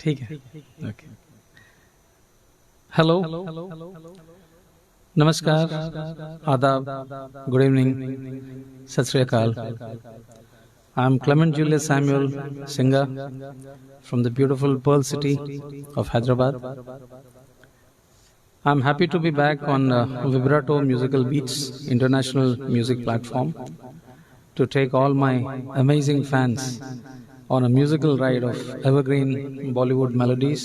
ठीक है, okay. Hello, नमस्कार, आदाब, गुड इवनिंग, सत श्री अकाल। I am Clement Julius Samuel, singer from the beautiful Pearl City of Hyderabad. I am happy to be back on Vibrato Musical Beats international music platform to take all my amazing fans on a musical ride of evergreen Bollywood melodies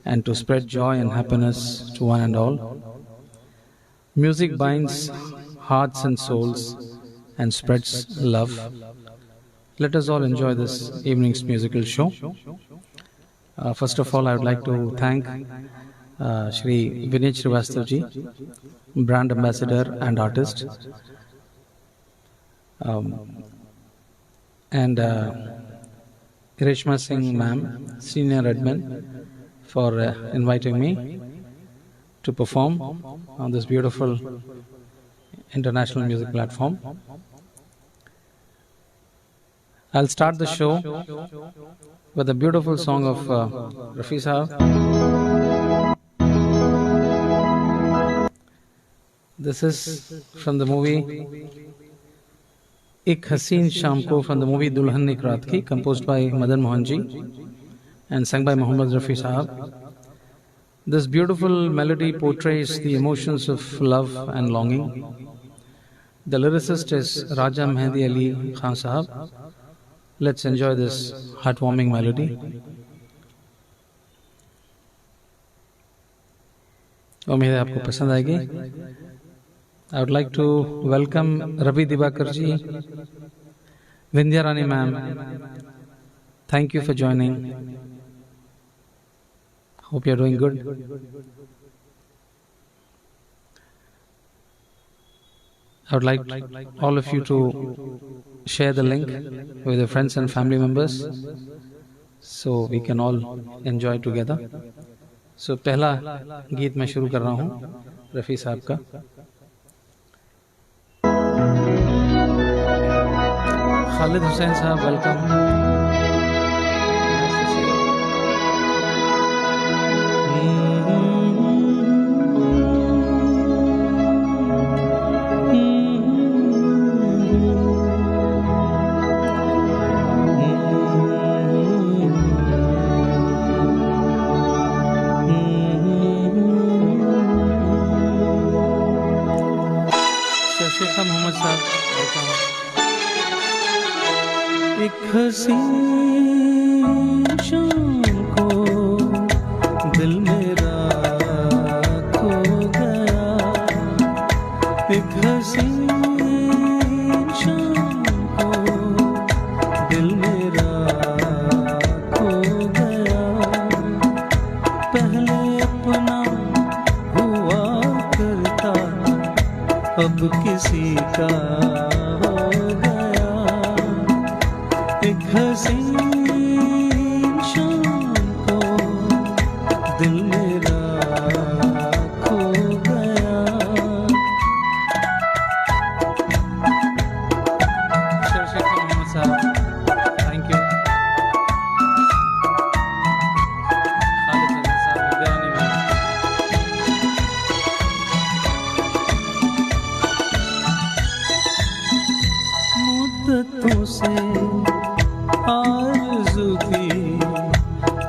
and to spread joy and happiness to one and all. Music binds hearts and souls and spreads love. Let us all enjoy this evening's musical show. First of all, I would like to thank Shri Vinay Srivastav ji, brand ambassador and artist, and Reshma Singh ma'am, senior admin, for inviting me to perform on this beautiful international music platform. I'll start the show with a beautiful song of Rafi Sahab. This is from the movie Ek Haseen Shaam Ko, from the movie Dulhan Ek Raat Ki, composed by Madan Mohan ji and sung by Mohammad Rafi Sahab. This beautiful melody portrays the emotions of love and longing. The lyricist is Raja Mehdi Ali Khan Sahab. Let's enjoy this heartwarming melody. उम्मीद है आपको पसंद आएगी. I would like to welcome Ravi Divakar ji, Vindhya Rani ma'am. Thank you for joining. Hope you are doing good. I would like all of you to share the link with your friends and family members so we can all enjoy together. So पहला गीत मैं शुरू कर रहा हूँ रफ़ी साहब का. खालिद हुसैन साहब, वेलकम. मोहम्मद साहब, एक हसीन शाम को दिल मेरा खो गया. एक हसीन शाम को दिल मेरा खो गया. पहले अपना हुआ करता, अब किसी का हो गया. एक हसीन शाम को दिल मेरा खो गया. Shekhar Mohammad sahab, thank you. खालिद साहब, विद्यानी मैम. मुद्दतों से आरज़ू थी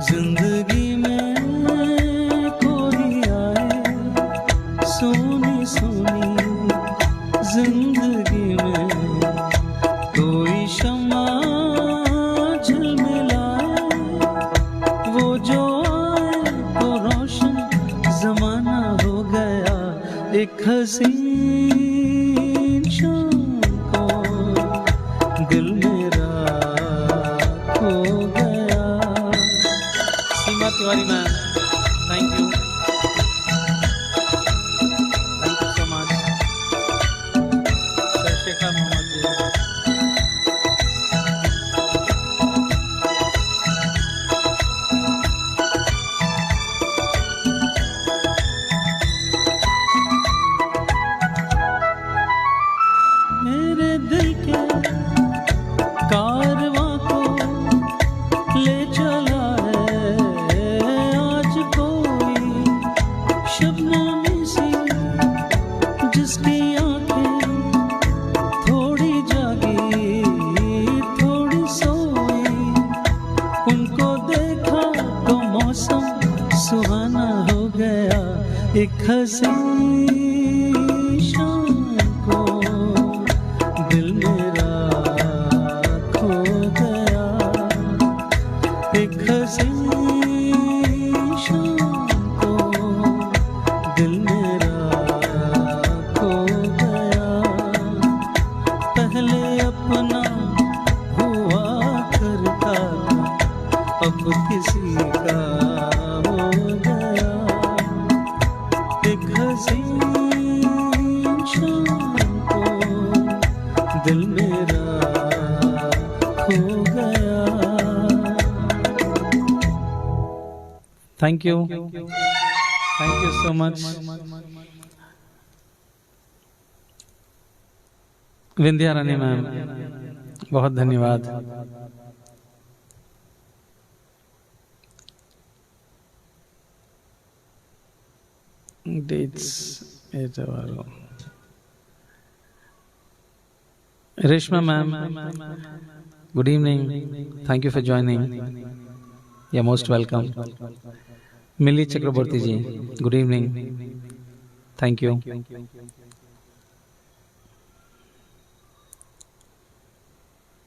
जिंदगी में कोई आए. सोनी सोनी जिंदगी में कोई शमा झिलमिलाए. वो जो आए तो रोशन जमाना हो गया. एक हसीन शाम को दिल मेरा खो गया. Seema Tiwari ma'am, thank you. Thank you so much. Shekhar Mohammad ji, मेरे दिल के कारवां को ले चला है एक हंसी शाम को दिल मेरा खो गया, एक हंसी शाम को दिल मेरा खो गया। पहले अपना हुआ करता था, अब किसी का हो गया, एक हंसी शाम को दिल मेरा खो गया। Thank you so much. Vindhya Rani ma'am, बहुत धन्यवाद। डेट्स Reshma ma'am, good evening, thank you for joining, या most welcome. Mili Chakraborty ji, good evening, thank you.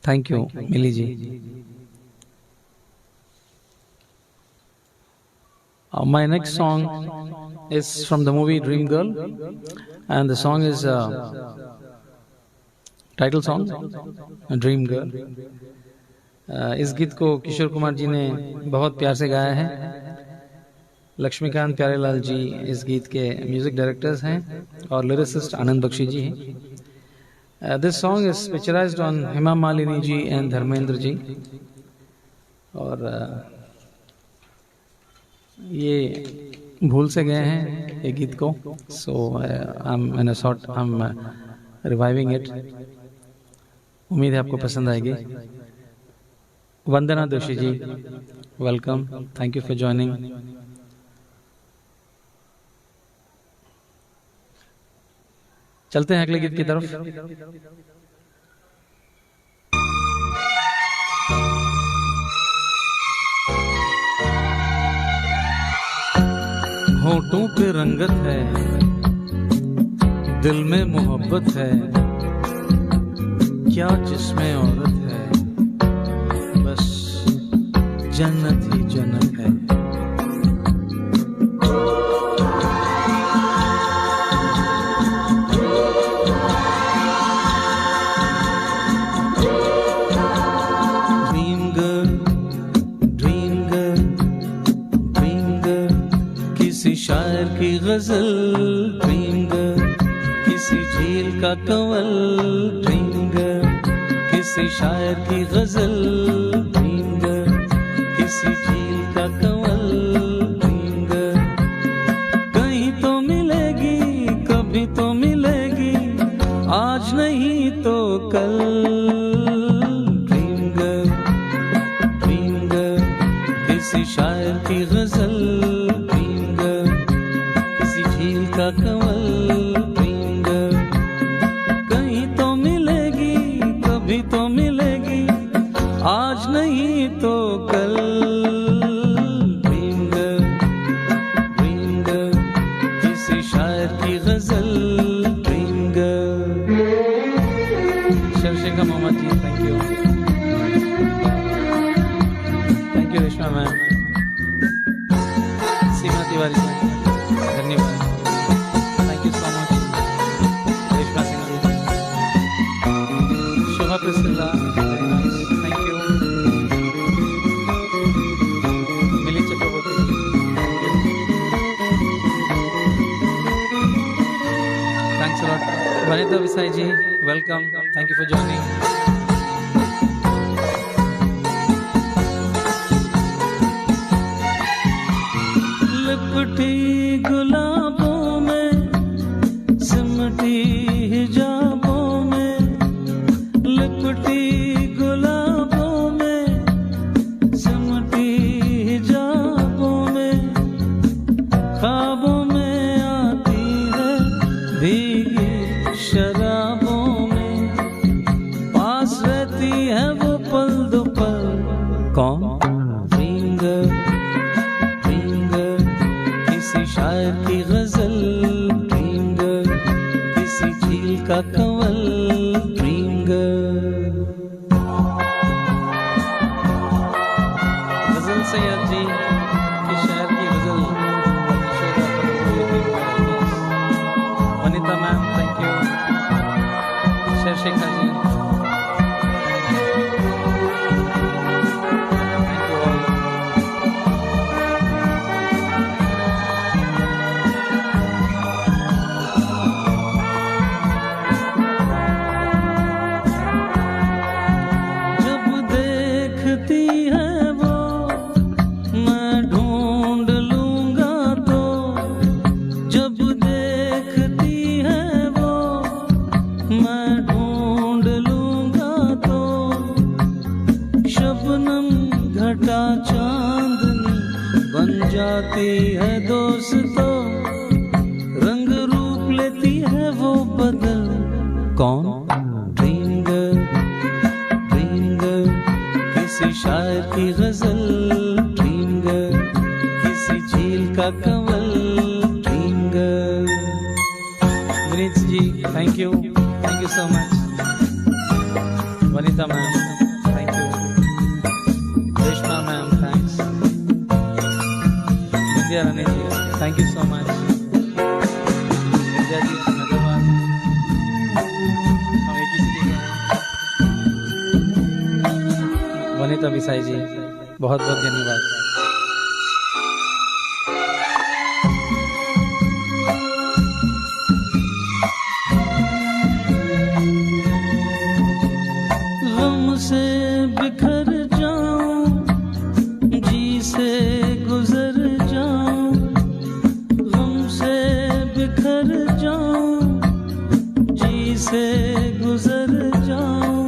Thank you Mili ji. My next song is from the movie Dream Girl, and the song is title song Dream Girl. इस गीत को किशोर कुमार जी ने बहुत प्यार से गाया है। लक्ष्मीकांत प्यारेलाल जी इस गीत के म्यूजिक डायरेक्टर्स हैं और लिरिसिस्ट आनंद बख्शी जी हैं। This song is picturised on Hema Malini ji and Dharmendra ji, और ये भूल से गए हैं ये गीत को, so I am reviving it. उम्मीद है आपको पसंद आएगी। Vandana Doshi ji, welcome, thank you for joining. चलते हैं अगले गीत की तरफ। होठों पे रंगत है, दिल में मोहब्बत है, क्या जिसमें औरत है, बस जन्नत ही जन्नत है। शायर की गजल ड्रीम गर्ल, किसी झील का कंवल ड्रीम गर्ल, किसी शायर की गजल ड्रीम गर्ल, किसी झील का कंवल ड्रीम गर्ल। कहीं तो मिलेगी, कभी तो मिलेगी, आज नहीं तो कल। ड्रीम गर्ल किसी शायर की गजल का कंवल ड्रीम गर्ल। कहीं तो मिलेगी, कभी तो मिलेगी, आज नहीं तो कल। ड्रीम गर्ल किसी शायर की गजल dream girl. Sharshika Mohammad ji, thank you Reshma ma'am. Seema Tiwari ji, धन्यवाद, Priscilla, very nice, thank you. Millie Chakraborty, thank you. Thanks a lot. Vanita Visai ji, welcome, thank you for joining. लिपटी गुलाबों में, सिमटी हिजाबों में, लिपटी गुलाबों में, सिमटी हिजाबों में, ख्वाबों में आती है भीगी शराबों में, पास रहती है वो पल दो पल। कौन? ड्रीम गर्ल किसी शायर की गजल का कंवल ड्रीम गर्ल। गजल सैयद जी के शहर की गजल वनिता मैम, थैंक यू। शेर Shekhar ji, thank you all. जब देखती है वो मैं ढूंढ लूंगा तो, जब देखती है वो मैं ढूंढ लूंगा तो, शबनम घटा चांदनी बन जाती है दोस्तों, रंग रूप लेती है वो बदल। कौन? ड्रीम गर्ल, ड्रीम गर्ल, किसी शायर की गजल ड्रीम गर्ल, किसी झील का कंवल dream girl. Vineet ji, thank you so much. Vanita ma'am, thank you. Reshma ma'am, thanks. Vidya Rani ji, thank you so much. Vidya ji, धन्यवाद। हम एक ही सिटी के हैं। वनिता विसाई जी, बहुत बहुत धन्यवाद। गम से बिखर जाऊं, जी से गुजर जाऊं, गम से बिखर जाऊं, जी से गुजर जाऊं,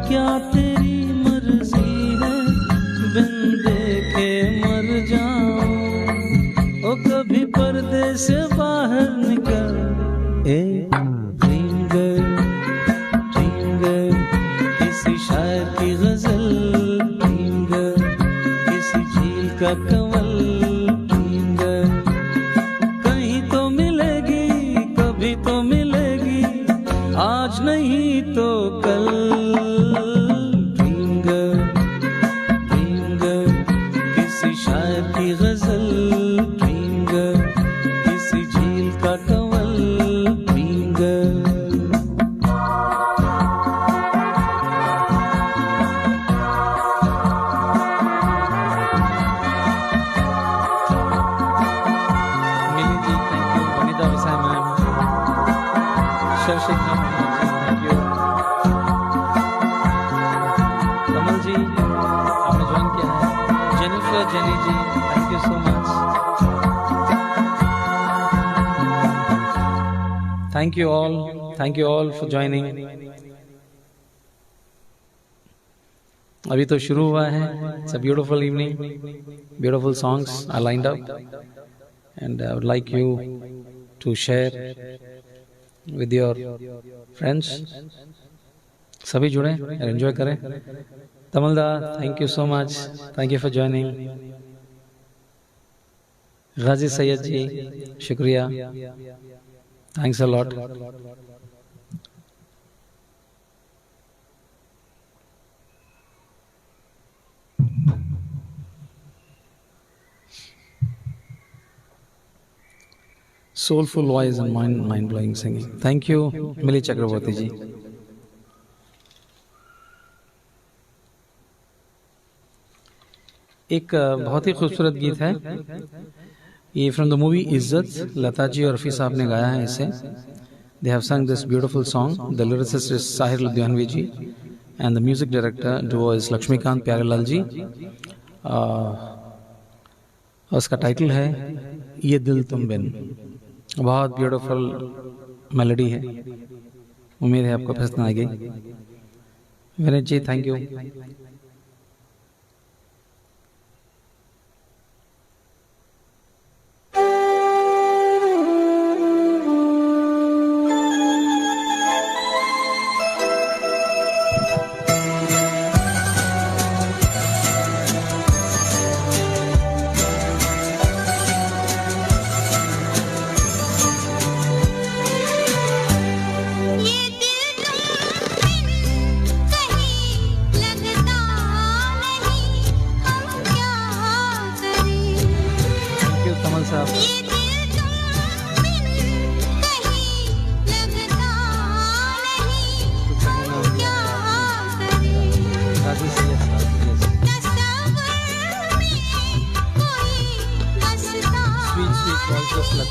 क्या तेरी मर्जी है बिन देखे मर जाऊं। ओ कभी पर्दे से बाहर निकल a dream girl, dream girl, किसी शायर की गजल ड्रीम गर्ल, किसी झील का कंवल ड्रीम गर्ल। कहीं तो मिलेगी, कभी तो मिलेगी, आज नहीं तो कल। ड्रीम गर्ल, ड्रीम गर्ल, किसी शायर की गजल ड्रीम गर्ल, किसी झील का कंवल dream girl. Mili ji, thank you. Vanita Visai ma'am, Sher Shekhar ji, thank you. Kamal ji, आपने ज्वाइन किया है। Jennifer Jenny ji, thank you so much. Thank you all for joining. अभी तो शुरू हुआ है। It's a beautiful evening, beautiful songs are lined up and I would like you to share with your friends. सभी जुड़े और एंजॉय करें। तमलदा, thank you so much, thank you for joining. Ghazi Syed ji, शुक्रिया, thanks a lot. Soulful voice and mind-blowing singing. Thank you, Mili Chakraborty ji. एक बहुत ही खूबसूरत गीत है ये, फ्रॉम द मूवी इज्जत। लता जी और रफ़ी साहब ने गाया है इसे। They have sung this beautiful song. The lyricist is Sahir Ludhianvi ji and the music director duo is Laxmikant Pyarelal ji. उसका टाइटल है ये दिल तुम बिन। बहुत ब्यूटीफुल मेलोडी है, उम्मीद है आपको पसंद आएगी। Vineet ji, thank you.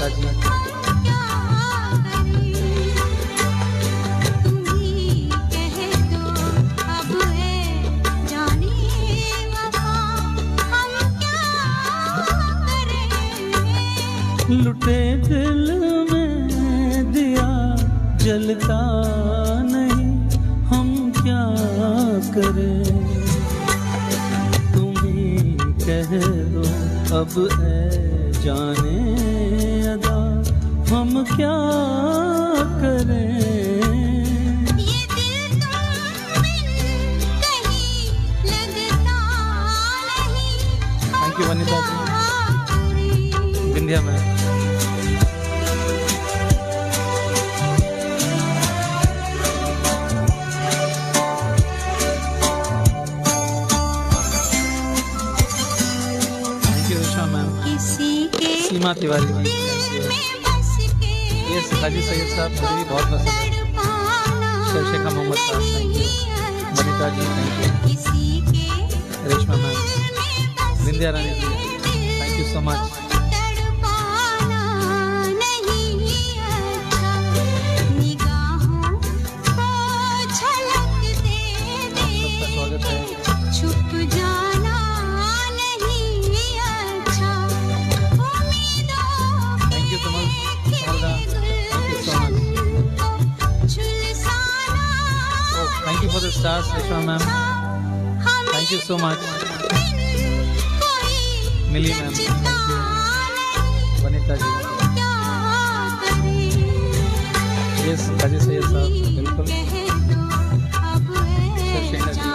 वनिता जी। लुटे दिल में दिया जलता नहीं, हम क्या करें। तुम ही कह दो अब ऐ जाने अदा, हम क्या करें। ये दिल तुम बिन कहीं लगता नहीं। Thank you Vanita ji. Vindhya ma'am. Seema Tiwari ji, ये हाजी सैयद साहब मुझे भी बहुत पसंद है। Shekha Mohammad sahab thank you. Vanita ji thank you. Reshma ma'am, Vindhya Rani ji thank you so much. सबका स्वागत है। Thank you for the stars, Rishma ma'am. Thank you so much. Millie ma'am, thank you. Vanita ji. Yes, Haji Sayyid साहब, बिल्कुल. शेखर जी.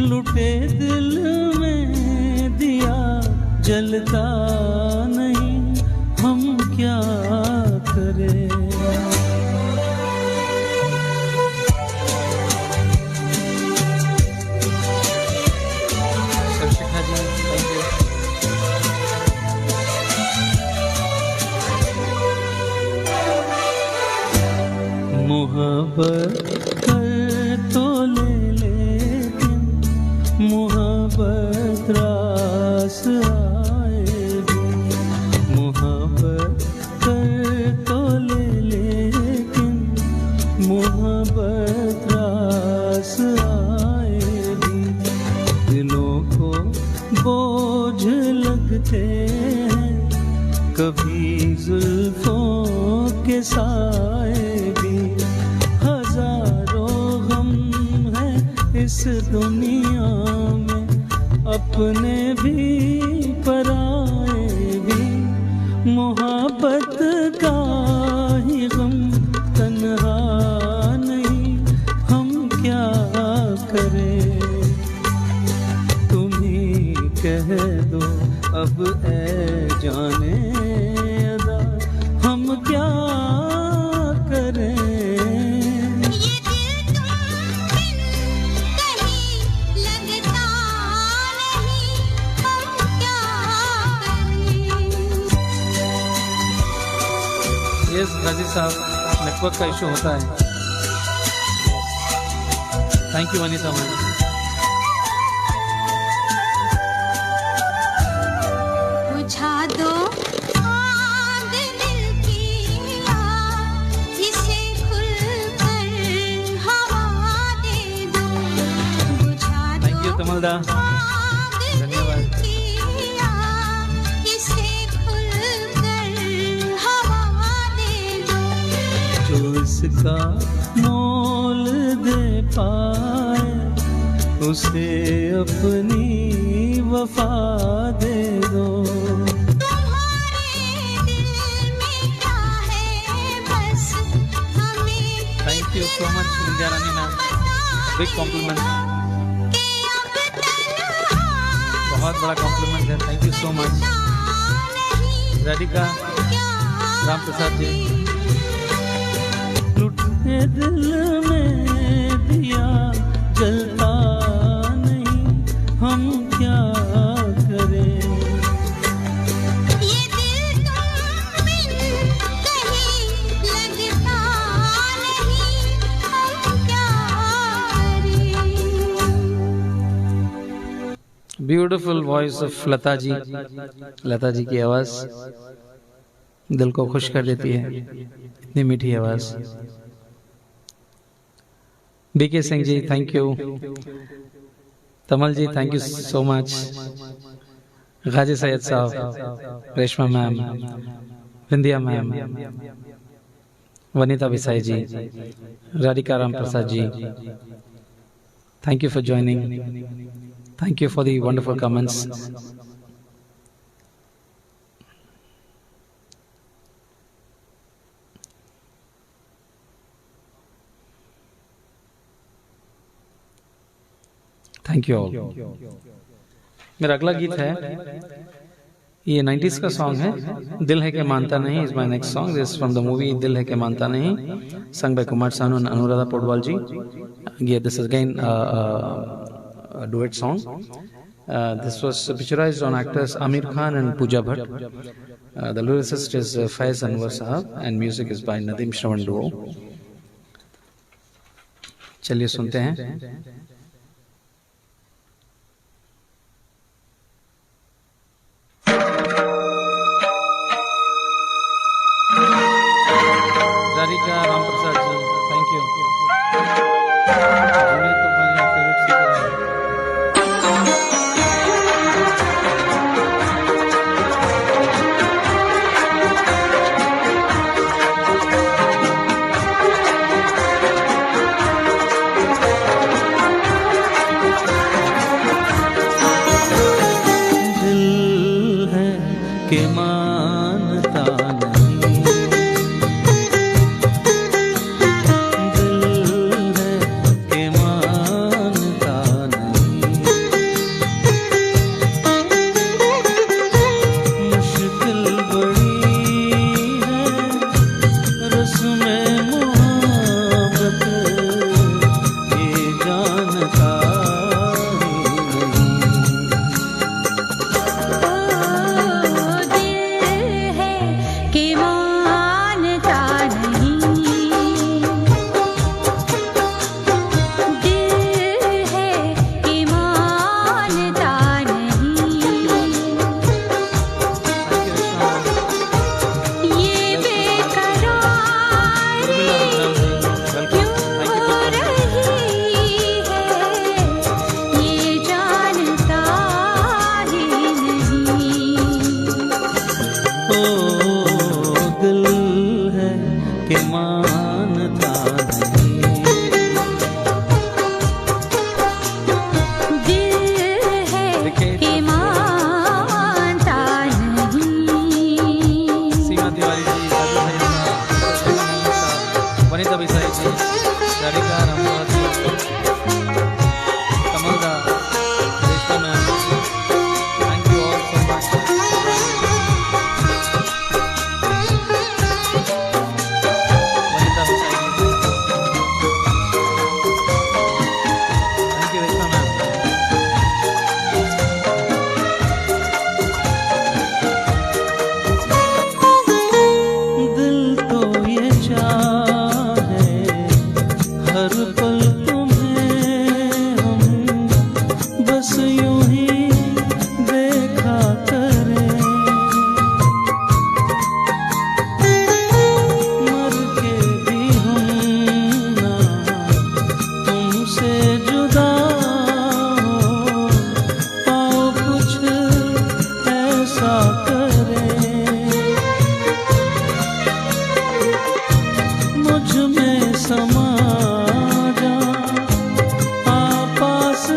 लुटे दिल में दिया जलता नहीं, हम क्या करें। शेखा जी थैंक यू। मोहब्बत कर तो ले लेकिन मोहब्बत रास आए भी। मोहब्बत कर तो ले लेकिन मोहब्बत रास आए भी। दिलों को बोझ लगते हैं कभी जुल्फों के साए भी। हजारों गम हैं इस दुनिया में, अपने भी पराए भी। मोहब्बत का ही गम तन्हा नहीं, हम क्या करें। तुम ही कह दो अब ऐ जाने अदा, हम क्या करें। ये दिल तुम बिन कहीं लगता नहीं, हम क्या करें। यस गाजी साहब, नेटवर्क का इशू होता है। Thank you Vanita ma'am. बुझा दो आग दिल की आग, इसे खुलकर हवा दे दो। बुझा दो थैंक यू तमलदा। आग दिल धन्यवाद। की आग, इसे खुलकर हवा दे दो। जो इसका मोल दे पाए उसे अपनी वफा दे दो। तुम्हारे दिल में क्या है बस हमें thank you so much Vindhya Rani ma'am, big complement, कि अब तन्हा बहुत बड़ा कॉम्प्लीमेंट है। थैंक यू सो मच नहीं राधिका क्या राम प्रसाद जी। लुटे दिल में दिया जलता नहीं, हम क्या करें। ये दिल तुम बिन कहीं लगता नहीं, हम क्या करें। Beautiful voice of Lata ji. Lata ji की आवाज दिल को खुश कर देती है, इतनी मीठी आवाज। B K Singh ji thank you. Tamal ji thank you so much. Ghazi Syed साहब, Reshma ma'am, Vindhya ma'am, Vanita Visai ji, Radhika Ram Prasad ji, thank you for joining, thank you for the wonderful comments. Thank you all. मेरा अगला गीत है, ये 90s का सॉन्ग है, दिल है के मानता नहीं is my next song. This from the movie दिल है के मानता नहीं, sung by Kumar Sanu and Anuradha Podwal ji. Yeah, this is again a duet song. This was picturized on actors Amir Khan and Pooja Bhatt. The lyricist is Faiz Anwar Sahab and music is by Nadeem Shravan Duo. चलिए सुनते हैं। Radhika Ram Prasad ji thank you. जुड़े तो मेरे favourite singer हैं। दिल है कि मानता नहीं, दिल है कि मानता नहीं, मुश्किल बड़ी है रस्म मोहब्बत, ये जानता ही नहीं। दिल है कि मानता नहीं, दिल है कि मानता नहीं, ये बेकरारी क्यों हो रही है, ये जानता ही नहीं। ओ दिल है कि मानता नहीं, दिल है कि मानता नहीं। सीमा तिवारी जी, राजू भाई साहब, Vanita Visai ji, Radhika Ram Prasad ji, Kamal da, Reshma ma'am, thank you all so much. Vanita Visai ji, thank you Reshma ma'am. दिल तो ये चाहे हर पल तुम्हें हम बस यूं ही देखा करें, मर के भी हम ना तुमसे जुदा हो, आओ कुछ ऐसा करें, मुझ में समा जा, पास आ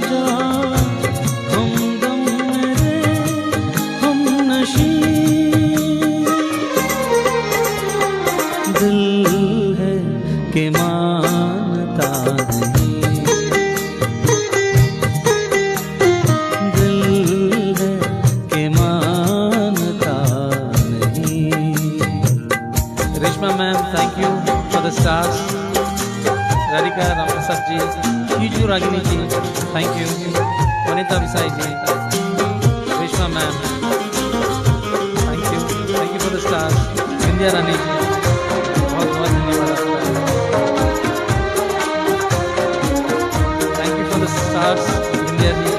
जा, हमदम मेरे हम नशी। दिल है कि मानता नहीं, दिल है कि मानता नहीं। Reshma ma'am thank you for the stars. Radhika Ram Prasad ji, यूजू Ragini ji thank you. Vanita Visai ji, Reshma ma'am thank you for the stars. Vindhya Rani ji बहुत बहुत धन्यवाद आपका, thank you for the stars Vindhya ji.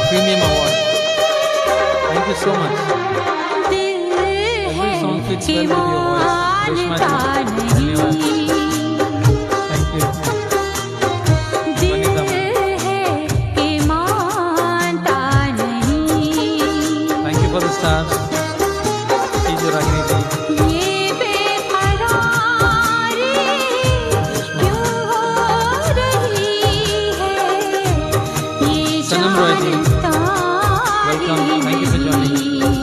premium award. Thank you so much. दिल Every song है fits कि well with your voice. Reshma मानता ji, धन्यवाद. Thank you. दिल Vanita ma'am. है कि मानता नहीं Thank you for the stars. कीजिए रागिनी जी. ये बेकरारी क्यों हो रही है ये सनम रॉय जी. जानता Welcome. Thank you for joining. नहीं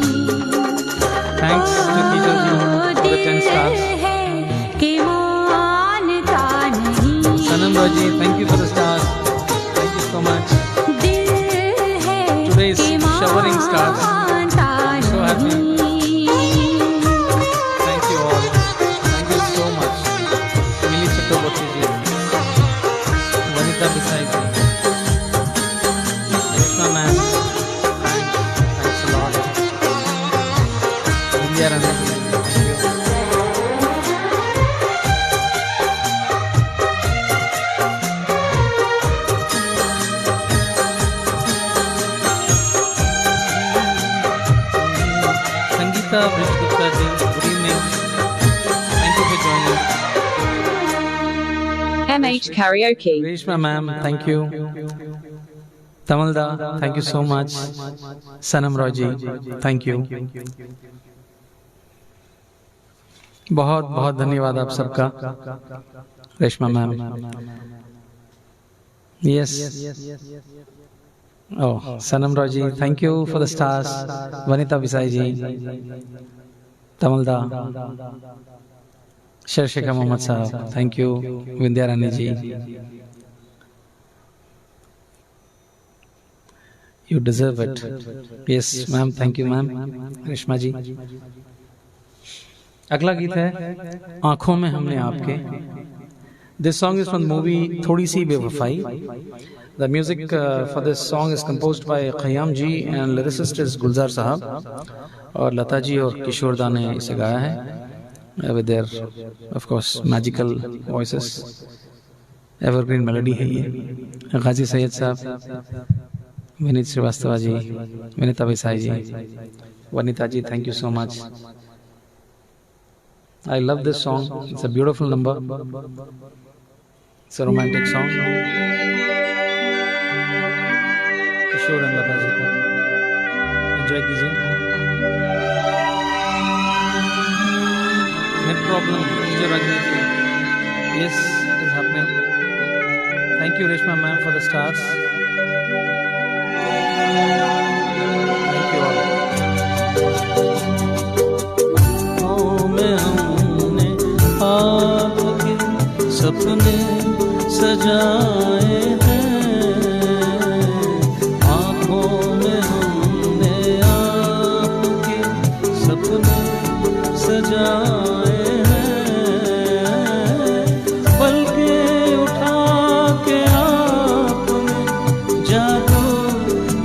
Thanks to Kijal ji for the 10 stars. है कि मानता नहीं Sanam Roy ji, thank you for the stars. Thank you so much. दिल है Today is कि showering stars. मानता So happy. नहीं Thank you all. Thank you so much. Mili Chakraborty ji. Vanita Desai ji. Reshma ma'am. Thanks a lot. India Rana ji. Thank you. Sangeeta Brishgupta ji, good evening. Thank you for joining. MH Karaoke. Reshma ma'am, thank you. Tamalda, thank you so much. Sanam Roy ji, thank you. बहुत बहुत धन्यवाद आप सबका. Reshma ma'am. Yes. Oh, Sanam Roy ji, thank you for the stars. Vanita Visai ji. Tamalda. Sharshika Mohammed Sahab, thank you. Vindhya Rani ji. You deserve it. Yes, ma'am, thank you, ma'am. Reshma ji. अगला गीत है आंखों में हमने आपके. This song is from the movie थोड़ी सी बेवफाई. The music for this song is composed by Khayyam ji and lyricist is Gulzar Sahab. और लता जी और किशोर दा ने इसे गाया है with their of course magical voices. Evergreen melody है ये. गाजी सैयद साहब, विनीत श्रीवास्तव जी, विनीता विसाई जी, वनीता जी, thank you so much. I love this song. It's a beautiful number. It's a romantic song. Kishore and Lata ji का enjoy कीजिए. No problem. कीजिए रागिनी जी. Yes, it is happening. Thank you Reshma ma'am for the stars. Thank you all. आँखों में हमने आपके सपने सजाए हैं. आँखों में हमने आपके सपने सजाए हैं. पलकें उठा के आपने जादू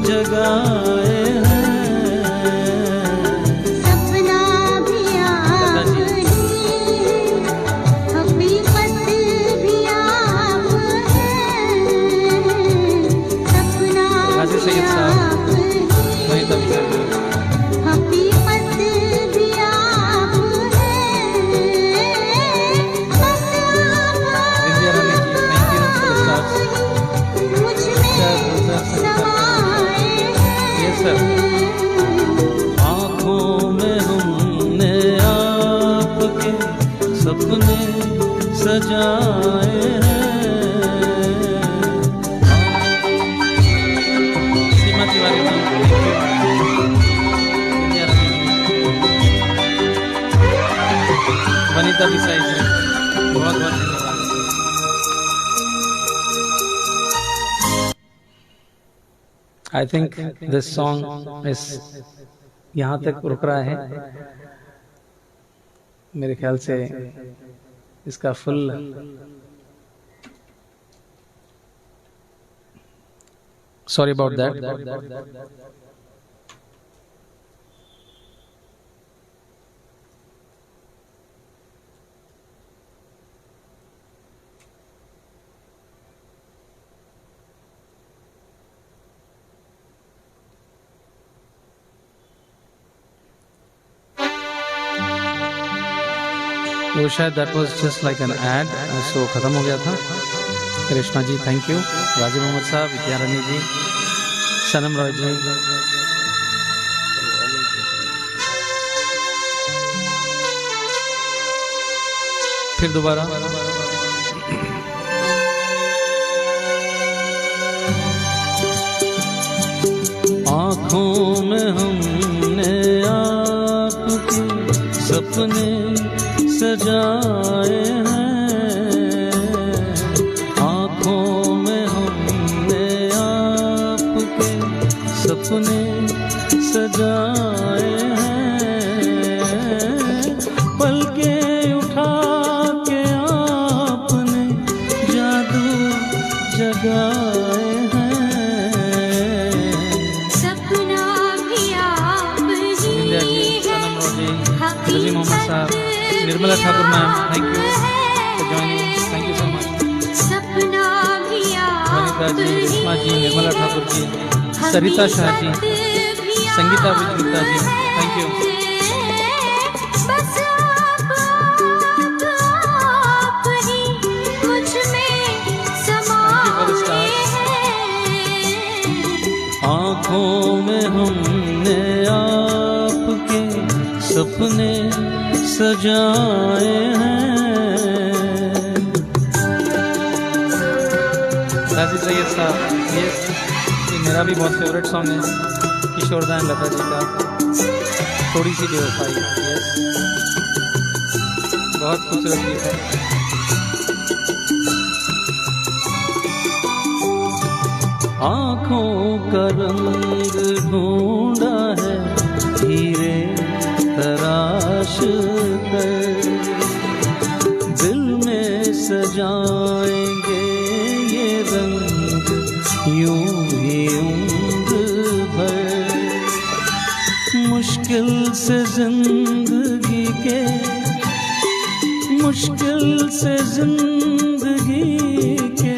जगाए हैं. सपना भी आप ही हकीकत भी आप हैं सपना गाजी भी सैयद साहब, आप ही वनीता विसाई जी. हकीकत भी आप हैं बस विंध्या रानी जी, thank you for the stars. मुझ में समाए Yes sir. आँखों में हमने आपके सपने सजाए हैं. सीमा तिवारी जी, thank you. विंध्या रानी जी. वनीता विसाई जी, बहुत बहुत धन्यवाद. I think this song is यहाँ तक रुक रहा है. मेरे ख्याल से इसका फुल sorry about that. वो शायद that was just like an ad, so ख़त्म हो गया था। करिश्मा जी थैंक यू, राजीव मोहम्मद साहब, विद्या रानी जी, सनम रॉय जी। फिर दोबारा आँखों में हमने आपके सपने सजाए हैं, आँखों में हमने आपके सपने सजाए हैं, पलकें उठा के आपने जादू जगाए हैं। Razi Mohammad sahab, Nirmala Thakur ma'am, thank you for joining, thank you so much. Vanita ji, Reshma ji, Nirmala Thakur ji, Sarita Shah ji, Sangeeta Vijmita ji, thank you. आँखों में हमने आपके सपने सजाए हैं। राजी सैयद साहब, ये मेरा भी बहुत फेवरेट सॉन्ग है, किशोरदान लता जी का, थोड़ी सी बेवफाई। यस, बहुत खूबसूरत गीत है। आँखों का रंग ढूंढा है हीरे तराश कर, दिल में सजाएंगे ये रंग यूं ही उम्र भर, मुश्किल से जिंदगी के, मुश्किल से जिंदगी के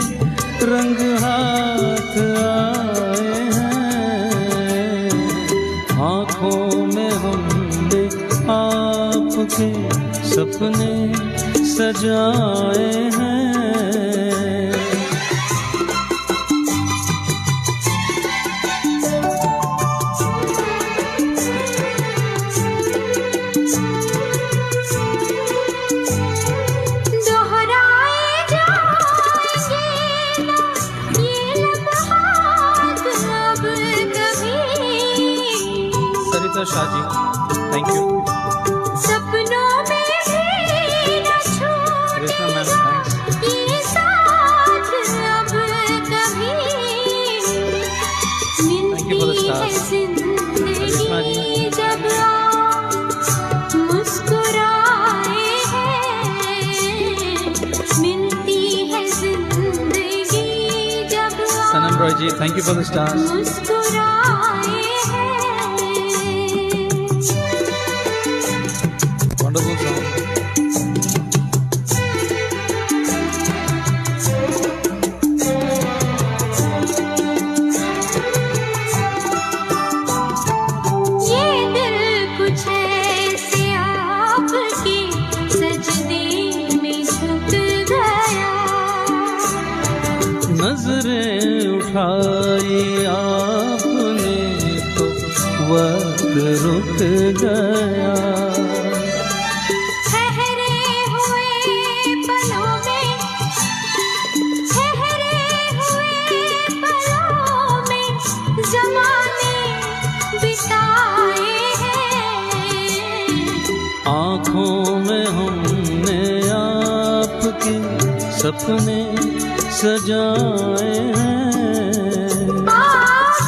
रंग हाथ आए हैं, आँखों में हमने आपके सपने सजाए हैं। Shah ji, thank you. सपनों में भी न छूटे ये साथ अब कभी, मिलती है जिंदगी जब आप मुस्कुराए हैं, मिलती है जिंदगी जब Sanam Roy ji, thank you for the stars. मुस्कुराए हैं। Wonderful song. ये दिल कुछ ऐसे आपके सजदे में झुक गया, नजरें उठाई आपने तो वक्त रुक गया, आँखों में हमने आपके सपने सजाए हैं, बस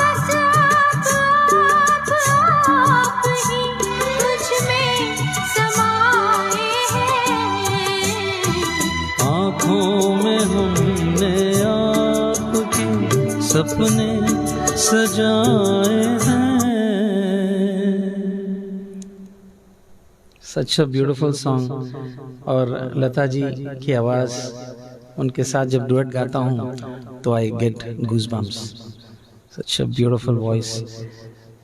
आप ही मुझ में समाए हैं, आँखों में हमने आपके सपने सजाए हैं। सच अ ब्यूटीफुल सॉन्ग। और लता जी की आवाज़, उनके साथ जब डुएट गाता हूँ तो I get goosebumps. Such a beautiful voice.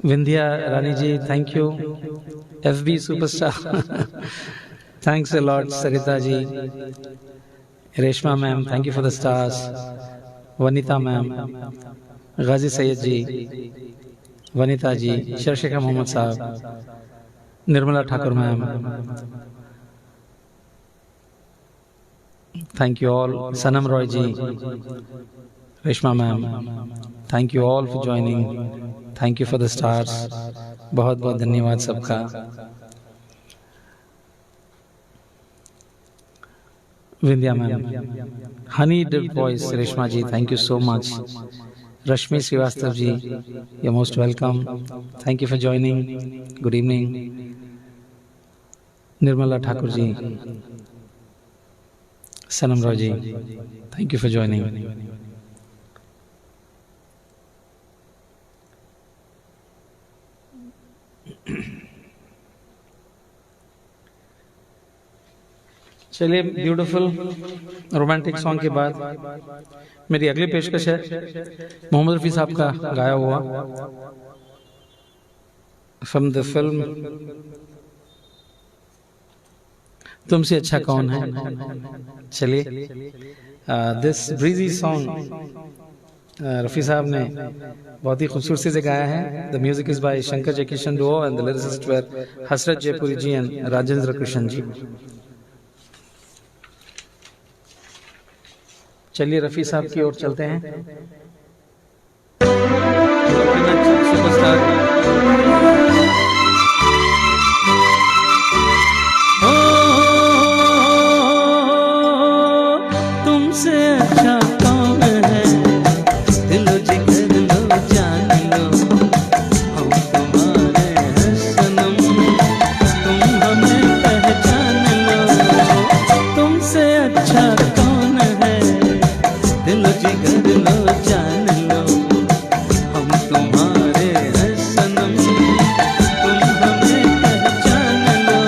Vindhya Rani ji, thank you. FB superstar Thanks a lot, Sarita ji. Reshma ma'am, thank you for the stars. Vanita ma'am, Ghazi Sayyid ji, Vanita ji, Sharshika Mohammad sahab, Nirmala Thakur ma'am. Thank you all. Sanam Roy ji, Reshma ma'am, thank you all for joining. Thank you for the stars. बहुत बहुत धन्यवाद सबका. Vindhya ma'am, honey dip voice, Reshma ji, thank you so much. Rashmi Srivastav ji, you're most welcome. Thank you for joining. Good evening. Nirmala Thakur ji, Sanam Roy ji, thank you for joining. चलिए, beautiful romantic song के बाद मेरी अगली पेशकश है मोहम्मद रफ़ी साहब का गाया हुआ फ्रॉम द फिल्म तुमसे अच्छा कौन है. चलिए, दिस ब्रीजी सॉन्ग रफ़ी साहब ने बहुत ही खूबसूरती से गाया है. The music is by Shankar Jaikishan duo and the lyricist were Hasrat Jaipuri ji and Rajendra Krishan ji. चलिए रफ़ी साहब की ओर चलते हैं. सुपरस्टार तुमसे अच्छा कौन है, दिलो जिगर लो जान लो, हम तुम्हारे हैं सनम, तुम हमें पहचान लो. तुमसे अच्छा कौन है, दिलो जिगर लो जान लो, हम तुम्हारे हैं सनम, तुम हमें पहचान लो.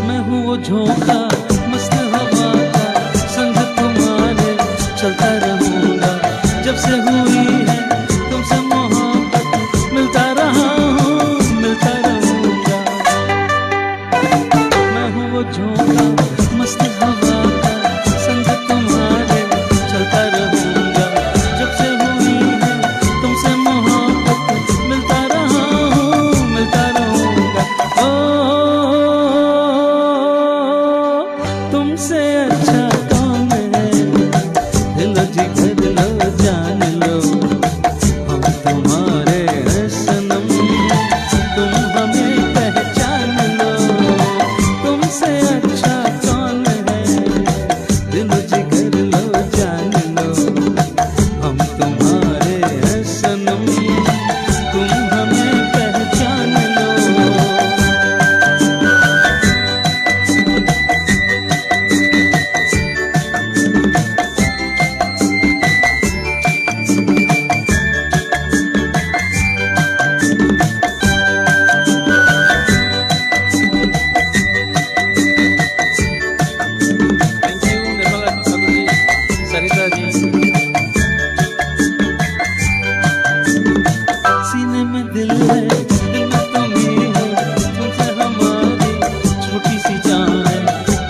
मैं हूँ वो झोंका मस्त हवा का, संग तुम्हारे चलता रहूंगा. जब से हुई है तुमसे मोहब्बत, मिलता रहा हूँ मिलता रहूंगा. मैं हूँ वो झोंका मस्त हवा का, संग तुम्हारे चलता रहूंगा. जब से हुई है तुमसे मोहब्बत, मिलता रहा हूँ मिलता रहूंगा. तुमसे अच्छा कौन है, दिलो जिगर लो जान लो, हम तुम्हारे हैं सनम, तुम हमें पहचान लो. तुमसे अच्छा कौन है, दिलो जिगर लो जान लो, हम तुम्हारे हैं सनम, तुम हमें पहचान लो. Thank you, Nirmala Thakur ji, Sarita ji. सीने में दिल है, दिल में तुम ही हो, तुमसे हमारी छोटी सी जान है.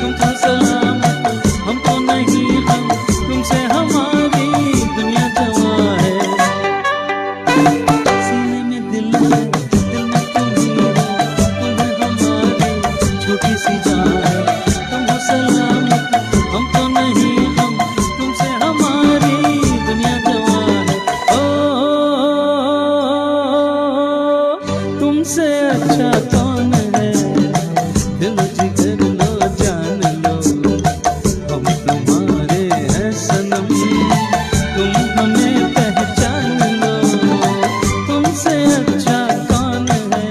तुमको सलामत हमको नहीं, हम तुमसे हमारी दुनिया जवां है. सीने में दिल है, दिल में तुम ही हो, तुम्हें हमारी छोटी सी जान है. तुमको सलामत हमको नहीं, हम तुमसे हमारी दुनिया जवां है. तुमसे अच्छा कौन है, दिलो जिगर लो जान लो, हम तुम्हारे हैं सनम, तुम हमें पहचान लो. तुमसे अच्छा कौन है,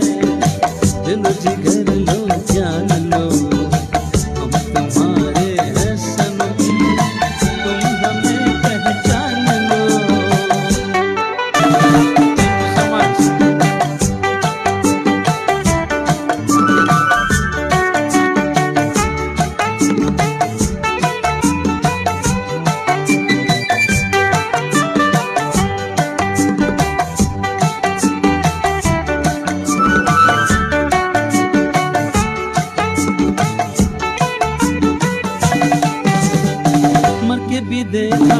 दिलो जिगर लो जान लो, देखा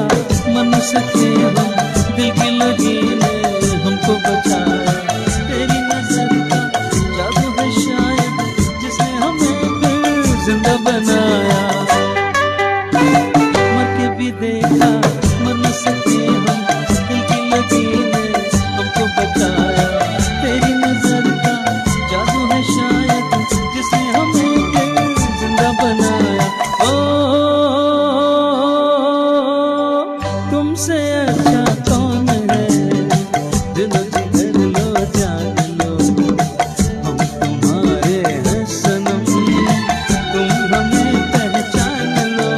मन सके हम, दिल की लगी ने हमको बचाया। तेरी नजर का जादू है शायद जिसने हमें फिर जिंदा बनाया। मर के भी देखा मन सके हम, दिल की लगी ने हमको बचाया। तेरी नजर का जादू है शायद जिसने हमें फिर जिंदा बनाया। तुमसे अच्छा कौन है, दिलो जिगर लो जान लो, हम तुम्हारे हैं सनम, तुम हमें पहचान लो।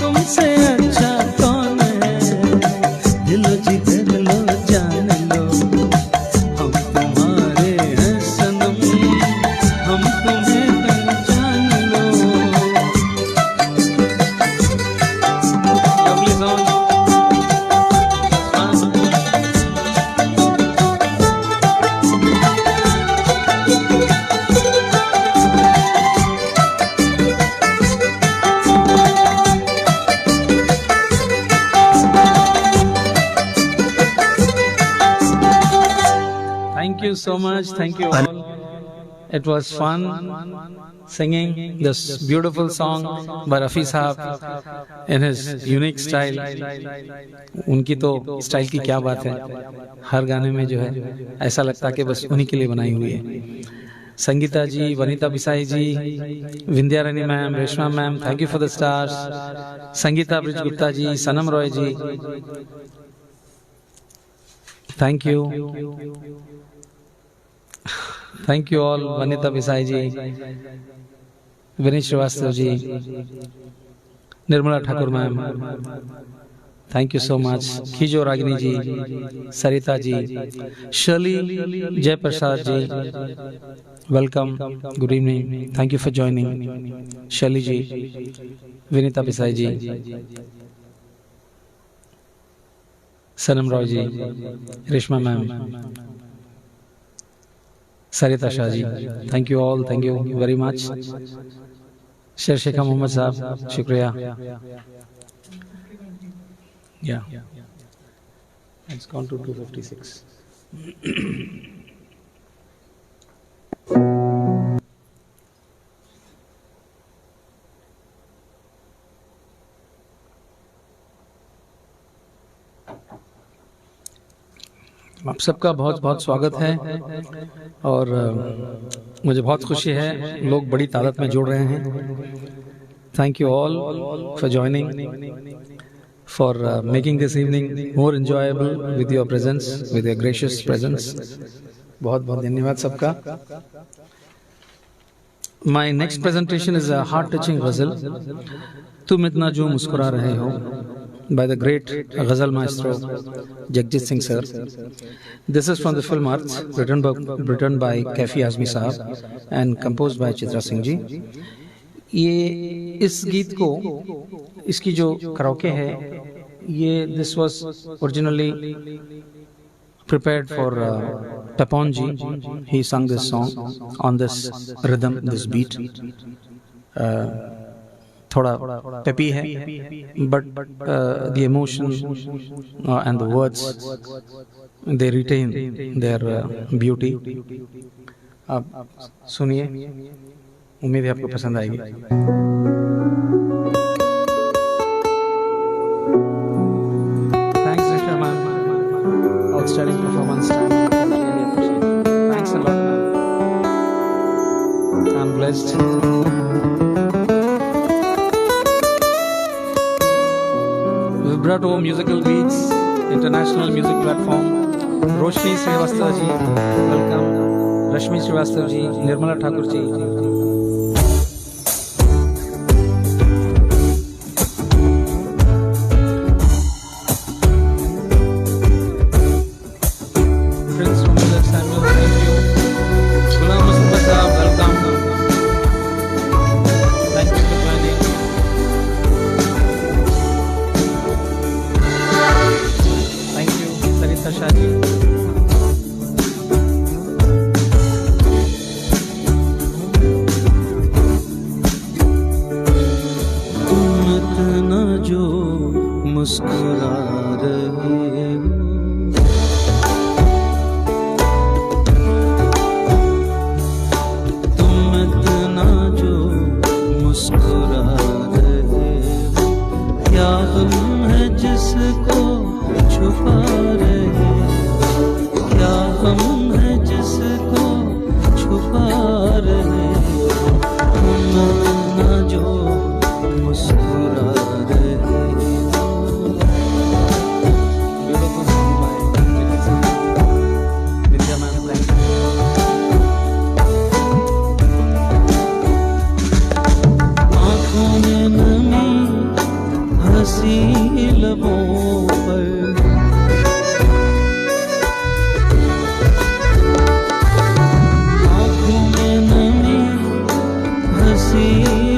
तुमसे अच्छा कौन है, दिलो जिगर लो जान लो, हम तुम्हारे हैं सनम, हम तुम्हें पहचान लो। Lovely song. Thank you so much. Thank you all. It was fun singing this beautiful song by Rafi Saab in his unique style. उनकी तो स्टाइल की क्या बात है, हर गाने में जो है ऐसा लगता है कि बस उन्हीं के लिए बनाई हुई है। Sangeeta ji, Vanita Bisai ji, Vindhya Rani ma'am, Reshma ma'am, thank you for the stars. Sangeeta Brij Gupta ji, Sanam Roy ji, thank you. Thank you all. Vanita Bisai ji, Vineet Srivastava ji, Nirmala Thakur ma'am, thank you so much. Khijo Ragini ji, Sarita ji, Shirley Jayaprasad ji, welcome, good evening, thank you for joining. Shirley ji, Vinita Bisai ji, Sanam Roy ji, Reshma ma'am, Sarita Shah ji, thank you all, thank you very much. Shershekha Mohammad sahab, शुक्रिया। Yeah, it's gone to 256. आप सबका बहुत बहुत स्वागत है और मुझे बहुत खुशी है, लोग बड़ी तादाद में जुड़ रहे हैं। Thank you all for joining, for making this evening more enjoyable with your presence, with your gracious presence. बहुत बहुत धन्यवाद सबका। My next presentation is a heart-touching ghazal, तुम इतना जो मुस्कुरा रहे हो, by the great ghazal maestro Jagjit Singh sir. This is from the film Arth, written by Kaifi Azmi Sahab and composed by Chitra Singh ji. ये इस गीत को, इसकी जो कराओके है, ये this was originally prepared for Tapon ji. He sung this song on this rhythm, this beat. थोड़ा peppy है, but the emotion and the words they retain their beauty. आप सुनिए, उम्मीद है आपको पसंद आएगी। Thanks Rishma ma'am, outstanding performance, really appreciate it. Thanks a lot ma'am, I'm blessed. Vibrato Musical Beats International Music Platform, Roshni Srivastava ji, welcome. Rashmi Srivastava ji, Nirmala Thakur ji,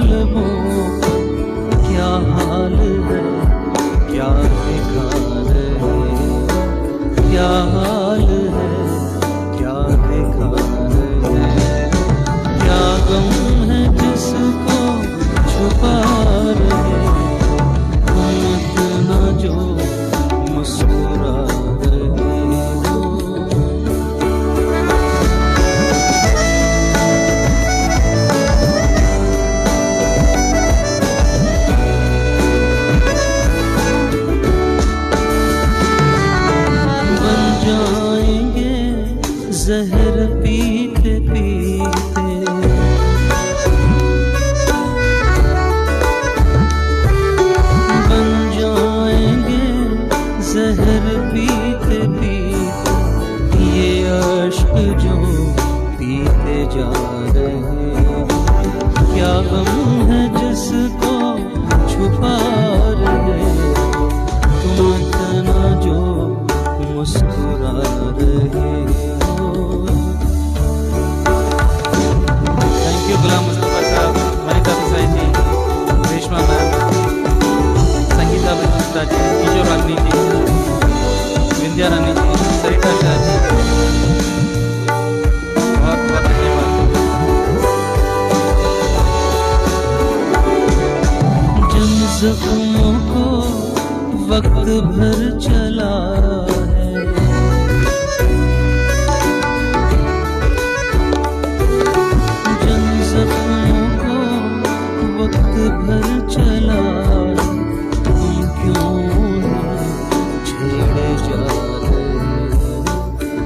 लबों का क्या हाल है, क्या दिखा रहे हो, क्या हाल है, क्या दिखा रहे हो, क्या गम है जिसको छुपा रहे हो, तुम इतना जो मुस्कुरा रहे हो। जाएंगे जहर पीते पीते, बन जाएंगे जहर पीते पीते, ये अश्क जो पीते जा रहे हैं, क्या गम है जिसको छुपा रहे हो, तुम इतना जो मुस्कुरा रहे हो। थैंक यू गुलाम मुस्तफा साहब, वनिता देसाई जी, रेशमा मैम, संगीता बत्रा जी, किशोर रागनी जी, विंध्या रानी जी, सरिता शाह जी, बहुत बहुत धन्यवाद। जिन जख्मों को वक्त भर चला है, जिन जख्मों को वक्त भर चला है, तुम क्यों उन्हें छेड़े जा रहे हो,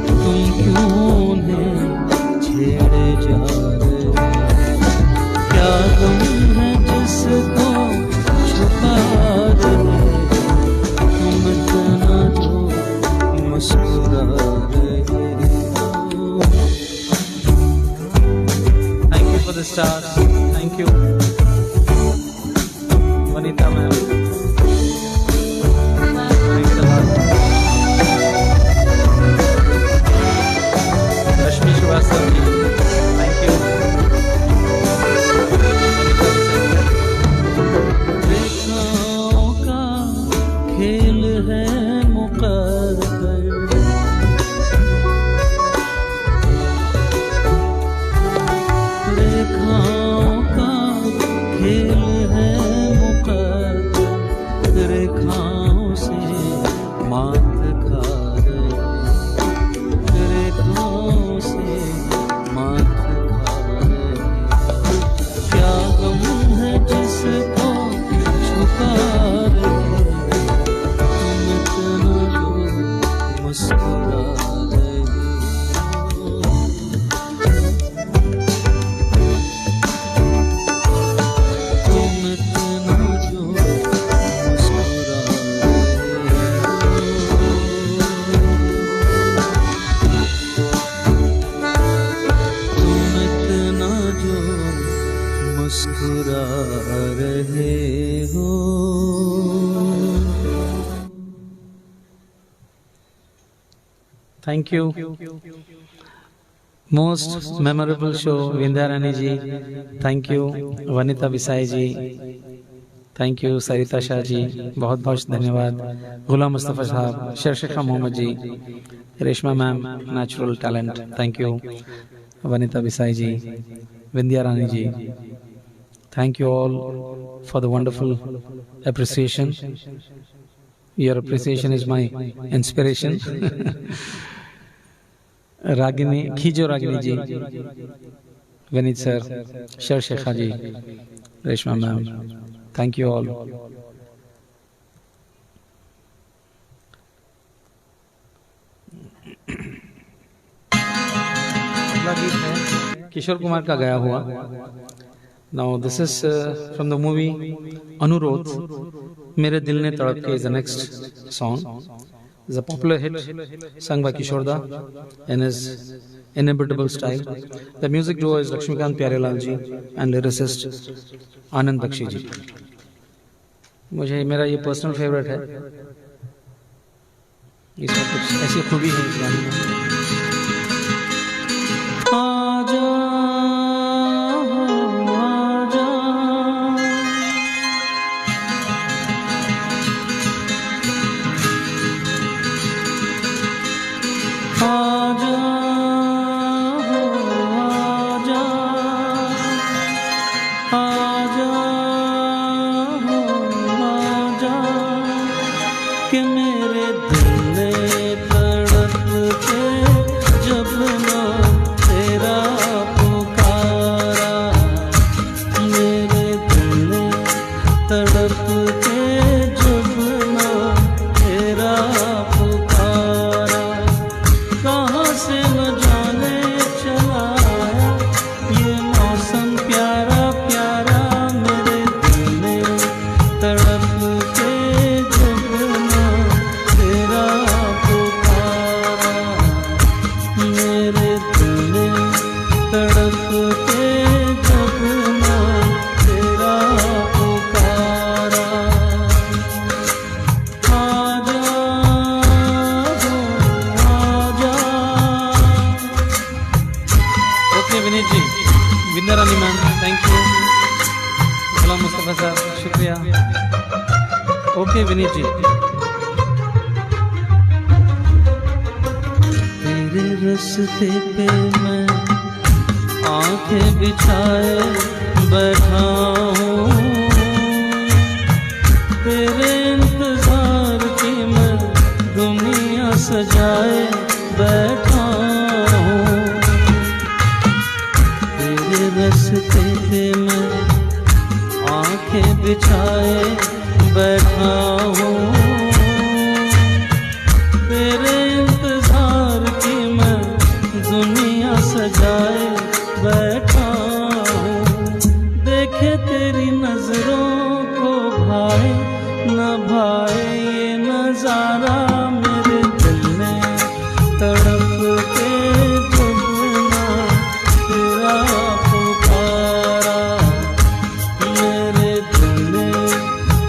तुम क्यों उन्हें छेड़े जा रहे हो, क्या गम है जिसको छुपा रहे हो, मुस्कुरा रहे हो। Thank you for the stars. Thank you, Vanita ma'am. Thanks a lot. Rashmi Srivastava ji. Thank you. रेखाओं का खेल है मुकद्दर, रेखाओं का खेल है मुकद्दर, रेखाओं से मात खा रहे, रेखाओं से मात खा रहे, क्या गम है जिसको छुपा रहे, मुस्कुरा रहे हो। तुम इतना जो मुस्कुरा रहे हो, तुम इतना जो मुस्कुरा रहे हो। Thank you. Most memorable show, Vindhya Rani ji. Thank you, Vanita Desai ji. Thank you, Sarita Shah ji. बहुत बहुत धन्यवाद। Ghulam Mustafa sahab, Shershekha Mohammad ji, Reshma ma'am, natural talent. Thank you, Vanita Desai ji, Vindhya Rani ji. Thank you all for the wonderful appreciation. Your appreciation is my inspiration. Ragini, Khijo Ragini ji, Vineet sir, Shershekha ji, Reshma ma'am, thank you all. अगला गीत है किशोर कुमार का गाया हुआ। Now this is from the movie Anurodh, मेरे दिल ने तड़प के is the next song. It's a popular hit sung by Kishore Da in his inimitable style. The music duo is Lakshmikant Pyarelal ji and lyricist Anand Bakshi ji. मुझे मेरा ये personal favourite है, इसमें कुछ ऐसी खूबी है इस गाने में। आजा आजा आजा कि मेरे दिल ने तड़प के जब ना तेरा पुकारा, मेरे दिल ने तड़प के जब ना तेरा पुकारा, कहाँ से न जाने चला आया ये मौसम प्यारा प्यारा, मेरे दिल ने तड़प के जब ना तेरा पुकारा, मेरे दिल ने तड़प के जब ना तेरा पुकारा। आजा आजा। Okay Vineet ji, Vinder Ali ma'am, thank you. Ghulam Mustafa sahab, शुक्रिया। ओके विनीत जी। तेरे रास्ते पे मैं आंखें बिछाए बैठा हूँ, तेरे इंतजार की मैं दुनिया सजाए बैठा हूँ, तेरे रास्ते पे मैं आंखें बिछाए बैठा हूँ, तेरे इंतजार की मैं दुनिया सजाए बैठा हूँ, देखे तेरी नजरों को भाए न भाए ये नजारा, मेरे दिल ने तड़प के जब ना तेरा पुकारा, मेरे दिल ने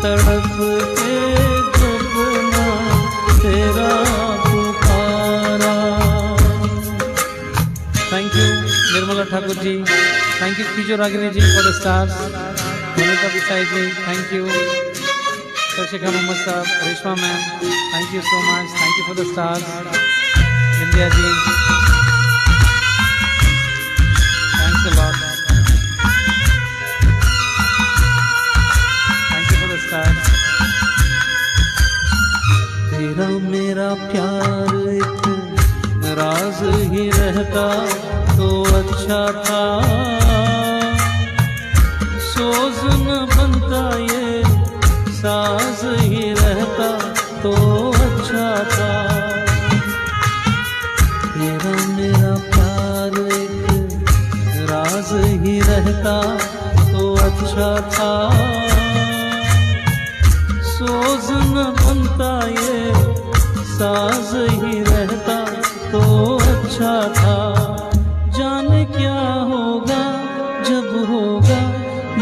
तड़प के जब ना तेरा पुकारा। Thank you Nirmala Thakur ji, thank you Kijo Ragini ji for the stars, Monica Bisai ji, thank you, Shashika Mohammad sahab, Reshma ma'am, thank you so much, thank you for the stars, India ji, thanks a lot, thank you for the stars। तेरा मेरा प्यार एक राज ही रहता तो अच्छा था, सोज न बनता ये साज ही रहता तो अच्छा था, तेरा मेरा प्यार एक राज ही रहता तो अच्छा था, सोज न बनता ये साज ही रहता तो अच्छा था, जाने क्या होगा जब होगा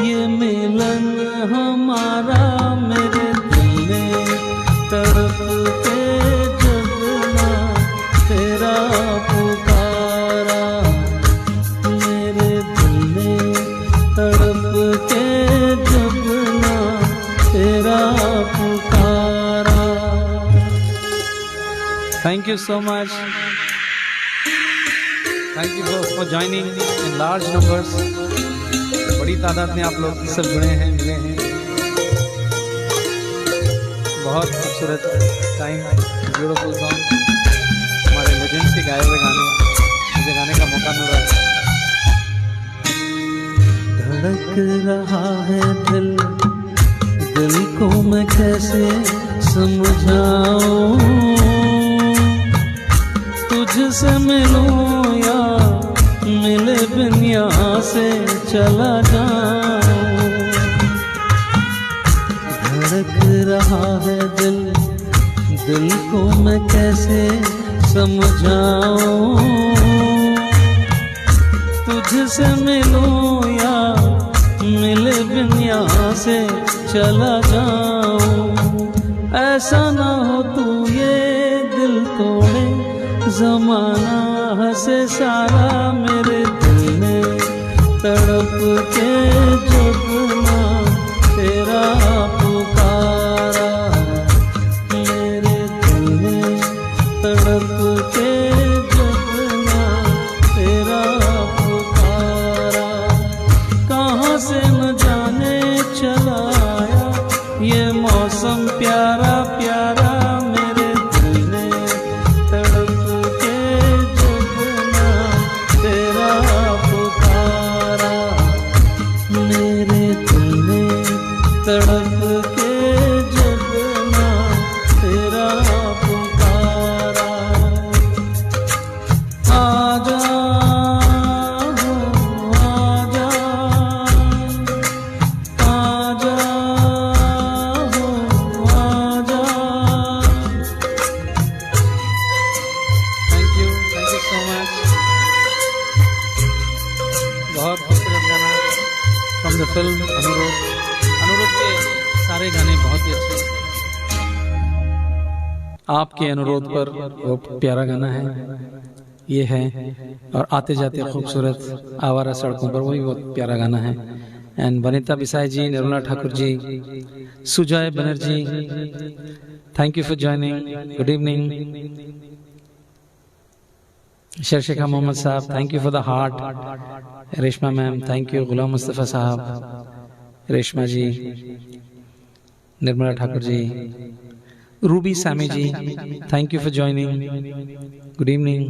ये मिलन हमारा, मेरे दिल ने तड़प के जब ना तेरा पुकारा, मेरे दिल ने तड़प के जब ना तेरा पुकारा। Thank you so much. Thank you for joining in large numbers. बड़ी तादाद में आप लोग सब जुड़े हैं, मिले हैं। बहुत खूबसूरत टाइम, ब्यूटीफुल सॉन्ग, हमारे लेजेंड्स के गाए हुए गाने मुझे गाने का मौका मिल रहा है। धड़क रहा है दिल, दिल को मैं कैसे समझाऊं, तुझसे मिलूं या मिले बिन यहाँ से चला जाऊं, धड़क रहा है दिल, दिल को मैं कैसे समझाऊं, तुझसे मिलूं या मिले बिन यहाँ से चला जाऊं, ऐसा ना हो तू ये दिल तोड़े, जमाना हंसे सारा, मेरे दिल ने तड़प के जब ना तेरा पुकारा, मेरे दिल ने तड़प के जब ना तेरा पुकारा, कहाँ से न जाने तड़प के जब ना तेरा पुकारा, आजा आजा आजा आजा। Thank you so much. बहुत खूबसूरत गाना फ्रॉम द फिल्म अनुरोध। अनुरोध के सारे गाने बहुत ही अच्छे हैं। आपके अनुरोध पर वो प्यारा गाना है ये है, और आते जाते खूबसूरत आवारा सड़कों पर वही बहुत प्यारा गाना है। And Vanita Bisai ji, Nirmala Thakur ji, Sujay Banerjee, thank you for joining, good evening. Sharshika Mohammad sahab, thank you for the heart. Reshma ma'am, thank you. Ghulam Mustafa sahab, Reshma ji, Nirmala Thakur ji, Ruby Sami ji, thank you for joining, good evening.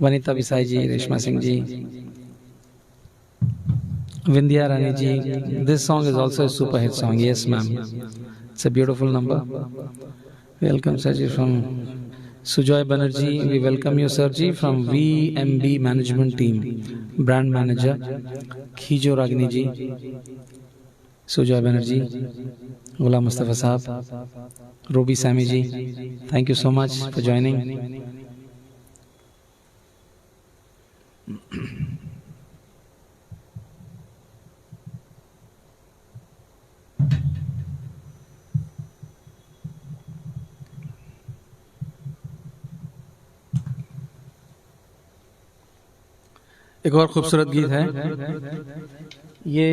Vanita Bisai ji, Reshma Singh ji, Vindhya Rani ji, this song is also a super hit song. Yes ma'am, it's a beautiful number. Welcome sir ji from Sujoy Banerjee. We welcome you sir ji from VMB management team, brand manager Khijo Ragini ji, Sujoy Banerjee, Ghulam Mustafa sahab, Ruby Sami ji, thank you so much for joining. एक और खूबसूरत गीत है, ये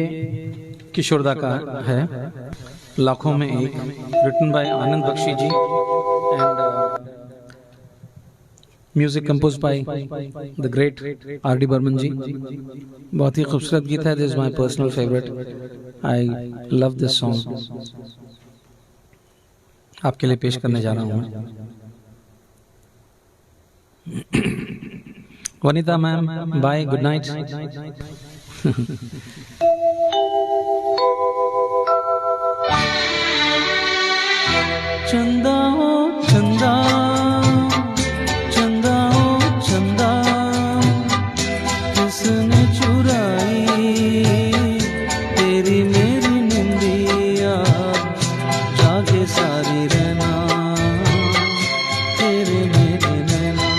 किशोरदा का है, लाखों में एक, written by Anand Bakshi ji and music compose by the great RD. Burman ji. बहुत ही खूबसूरत गीत है, this is my personal favourite, I love this song. आपके लिए पेश करने जा रहा हूँ मैं। Vanita ma'am, bye, good night. चंदा ओ चंदा, चंदा ओ चंदा, किसने चुराई तेरी मेरी निंदिया, जागे सारी रहना तेरे मेरे नैना,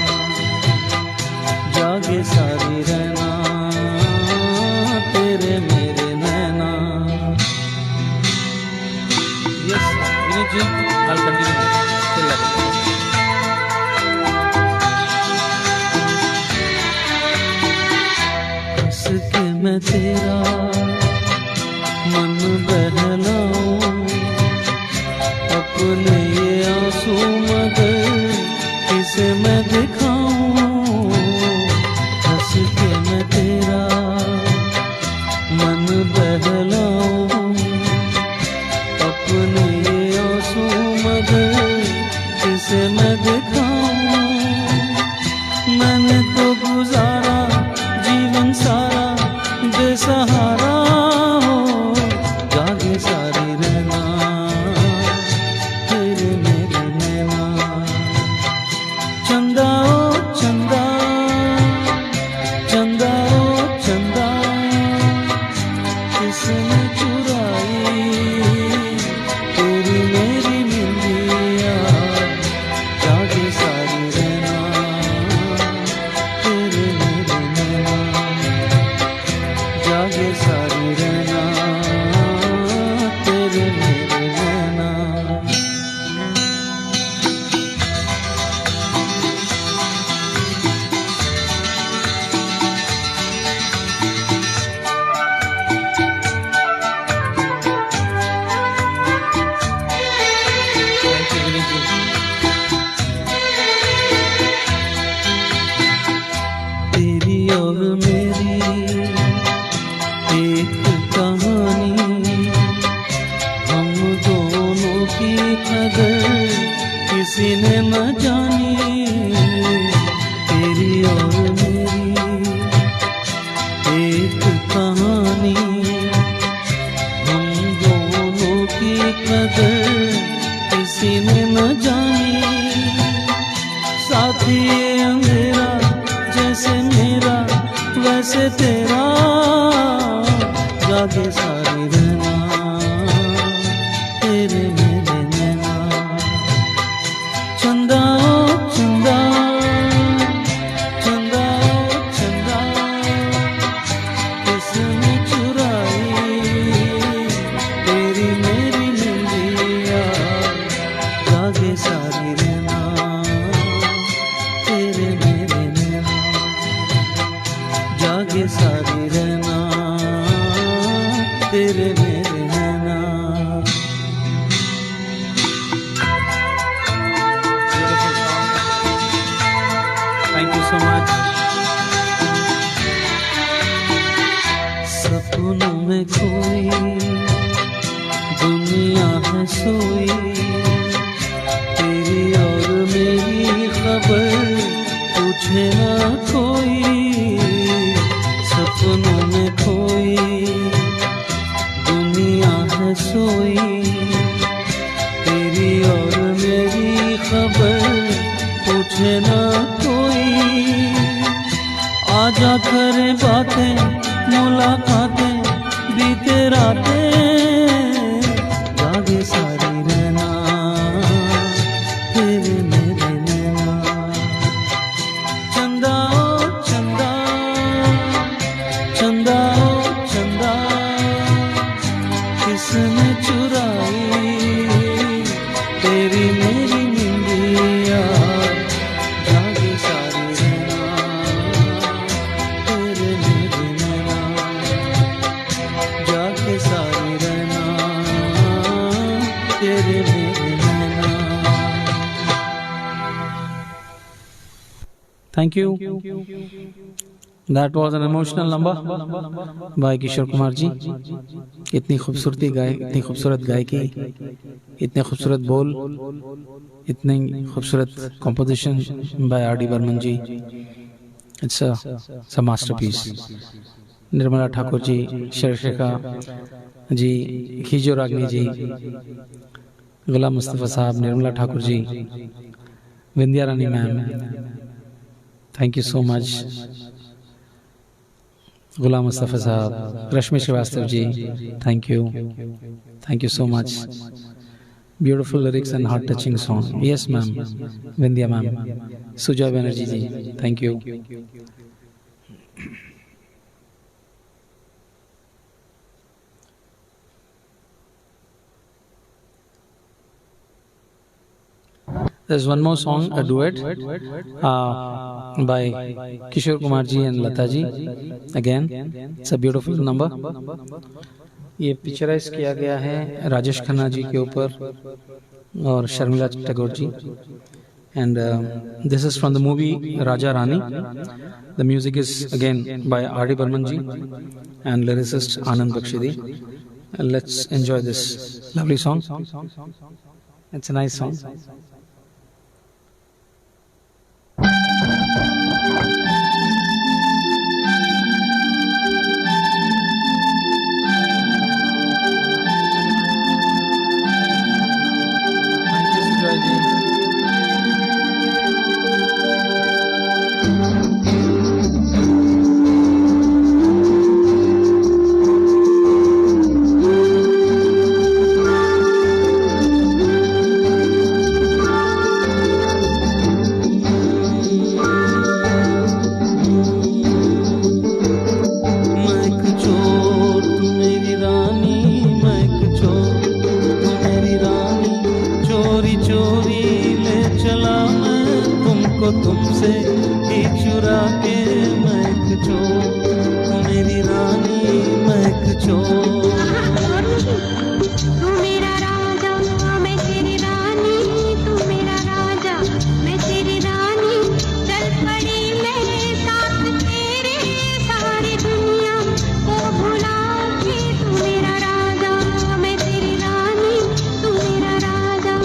जागे सारी रहना तेरे मेरे नैना। Yes Vineet ji, I'll continue. Still like it. हंस के मैं तेरा मन बहलाऊं, अपने ये आंसू मगर किसे मैं दिखाऊं। हंस के मैं तेरा मन बहलाऊं, अपने ये आंसू मगर किसे मैं दिखाऊं। मैंने तो गुजारा जीवन सारा बेसहारा हो, जागे सारी रहना तेरे मेरे नैना। चंदा ओ चंदा, चंदा ओ चंदा, किसने चुराई तेरी मेरी निंदिया, जागे सारी रहना तेरे मेरे नैना, जागे सारी रहना तेरे मेरे नैना। Thank you, Vinit ji. तेरी और मेरी एक कहानी, हम दोनों की कदर किसी ने न जानी। तेरी और मेरी एक कहानी, हम दोनों कदर किसी ने न जानी। साथी ये अंधेरा जैसे मेरा वैसे तेरा, जागे सारी रहना तेरे मेरे नैना। चंदा ओ चंदा, चंदा ओ चंदा, किसने चुराई तेरी मेरी निंदिया। जागे सारी रहना तेरे मेरे नैना, जागे सारी रहना तेरे मेरे नैना। Thank you so much. सपनों में खोई दुनिया है सोई, तेरी और मेरी खबर पूछे ना कोई। सपनों में खोई दुनिया है सोई, तेरी और मेरी खबर पूछे ना कोई। आजा करे बातें मुलाकातें बीते रातें, जागे सारी रहना तेरे मेरे नैना। चंदा ओ चंदा, चंदा ओ चंदा, किसने चुराई तेरी मेरी निंदिया। जागे सारी रहना तेरे मेरे नैना, जागे सारी रहना तेरे मेरे नैना। Thank you. That was an emotional number by किशोर कुमार जी। इतनी खूबसूरती गाय, इतनी खूबसूरत गायकी, इतने खूबसूरत बोल, इतनी खूबसूरत composition by R.D. Burman ji. It's a masterpiece. Nirmala Thakur ji, शर्षिका ji, खीजो Ragini ji, Ghulam Mustafa sahab, Nirmala Thakur ji, Vindhya Rani ma'am, thank you so much. Ghulam Mustafa sahab, Rashmi Srivastava ji, thank you so much. Beautiful lyrics and heart touching song. Yes ma'am, Vindhya ma'am, Suja Banerjee ji, thank you. There's one more song, a duet by Kishore Kumar ji and Lata ji. Again, it's a beautiful number. ये picturise किया गया है राजेश खन्ना जी के ऊपर और Sharmila Tagore ji. And this is from the movie Raja Rani. The music is again by R.D. Burman ji and lyricist Anand Bakshidi. Let's enjoy this lovely song. It's a nice song. तुमसे ही चुरा के महक जो मेरी रानी महक जो. तू मेरा राजा मैं तेरी रानी, तू मेरा राजा मैं तेरी रानी. चल पड़ी मेरे साथ तेरे सारी दुनिया को भुला के. तू मेरा राजा मैं तेरी रानी, तू मेरा राजा.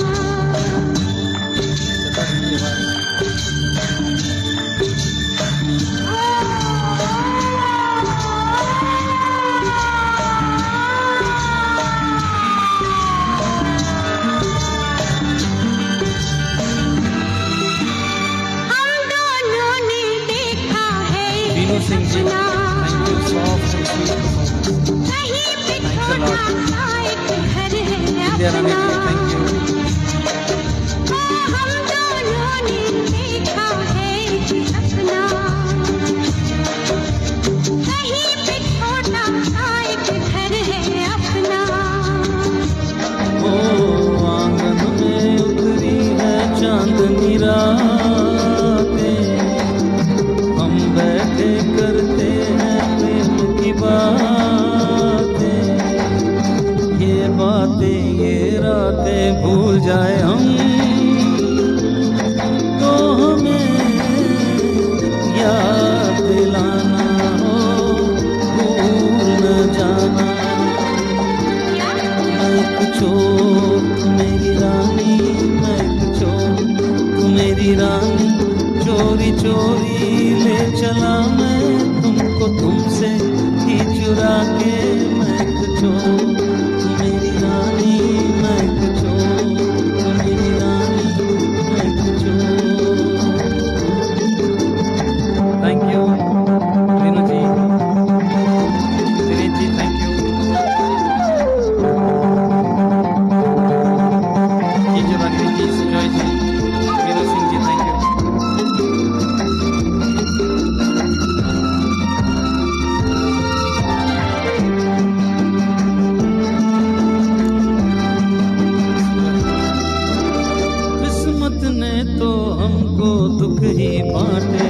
सा एक घर है इंडिया रानी जी, अपना। Thank you. हम दोनों ने देखा है एक सपना, कहीं पे छोटा सा एक घर है अपना। ओ आंगन में उतरी है चांदनी रातें, हम बैठे करते हैं प्रेम की बातें, ये बातें ये रातें भूल जाए हम तो हमें याद दिलाना हो, भूल न जाना। मैं एक चोर तू मेरी रानी, मैं एक चोर तू मेरी रानी, चोरी चोरी ले चला मैं तुमको तुमसे ही चुरा के। मैं एक चोर तू मेरी रानी, मैं एक चोर तू मेरी रानी, मैं एक चोर। Thank you Rinu ji, Dinesh ji, thank you. जी रानी जी, सुजॉय जी, वीरू सिंह जी, थैंक यू। किस्मत ने तो हमको दुख ही बांटे,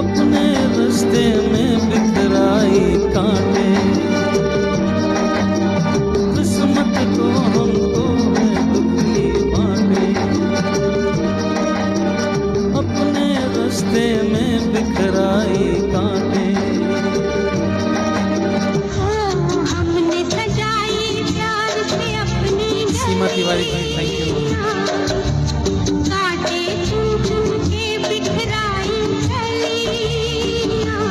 अपने रास्ते में बिखराई कांटे। किस्मत को हमको है दुख ही बांटे, अपने रास्ते में बिखराई कांटे। ओ हमने सजाई प्यार से अपनी सीमा तिवारी जी, थैंक यू। कांटे चुन चुन के बिखराई कलियां,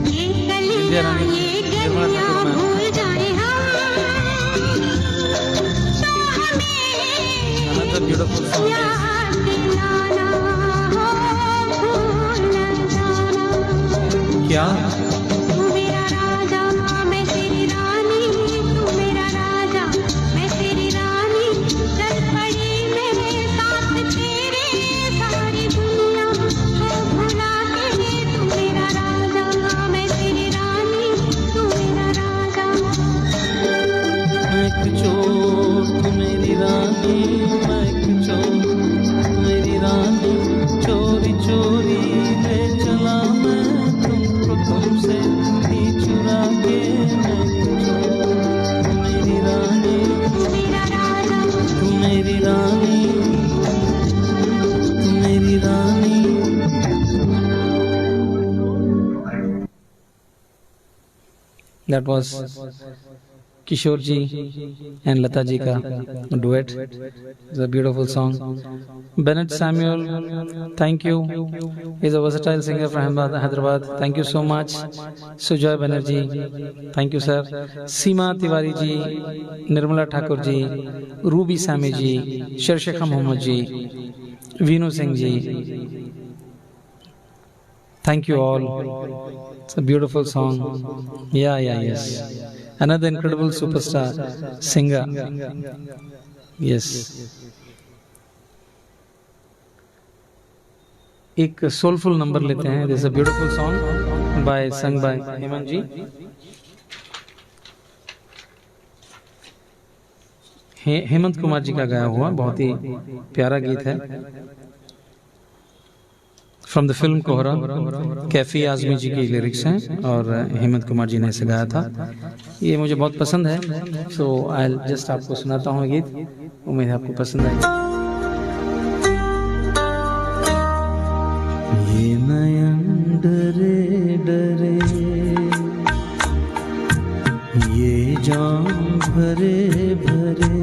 ये इंडिया कलियां रानी जी, ये निर्मला गलियां ठाकुर मैम, भूल जाए हम तो हमें another beautiful song is याद दिलाना हो, भूल न जाना। क्या तू मेरा राजा मैं तेरी रानी, तू मेरा राजा मैं तेरी रानी, चल पड़ी मेरे साथ तेरे सारी दुनिया को भुला के। तू मेरा राजा मैं तेरी रानी, तू मेरा राजा। मैं एक चोर तू मेरी रानी, मैं एक चोर तू मेरी रानी, चोरी चोरी ले चला मैं तुमको तुमसे ही चुरा के। मैं एक चोर तू मेरी रानी, तू मेरा राजा तू मेरी रानी, तू मेरी रानी। That was Kishore ji and Lata ji ka duet. It's a beautiful song. Bennett Samuel, thank you. He's a versatile singer from Hyderabad. Thank you so much. Sujoy Banerjee, thank you sir. Seema Tiwari ji, Nirmala Thakur ji, Ruby Sami ji, Sharshekha Mohammed ji, Veenu Singh ji. Thank you all. It's a beautiful song. Yes. Another incredible superstar singer. Yes. एक soulful number लेते हैं. This is a beautiful song sung by Hemant ji. Hemant Kumar ji का गाया हुआ बहुत ही प्यारा गीत है. फ्रॉम द फिल्म कोहरा, कैफी आजमी जी की लिरिक्स हैं और हेमंत कुमार जी ने इसे गाया था. ये मुझे बहुत पसंद है, सो आई जस्ट आपको सुनाता हूँ गीत. उम्मीद है आपको पसंद आएगा. ये नयन डरे डरे, ये जाम भरे भरे,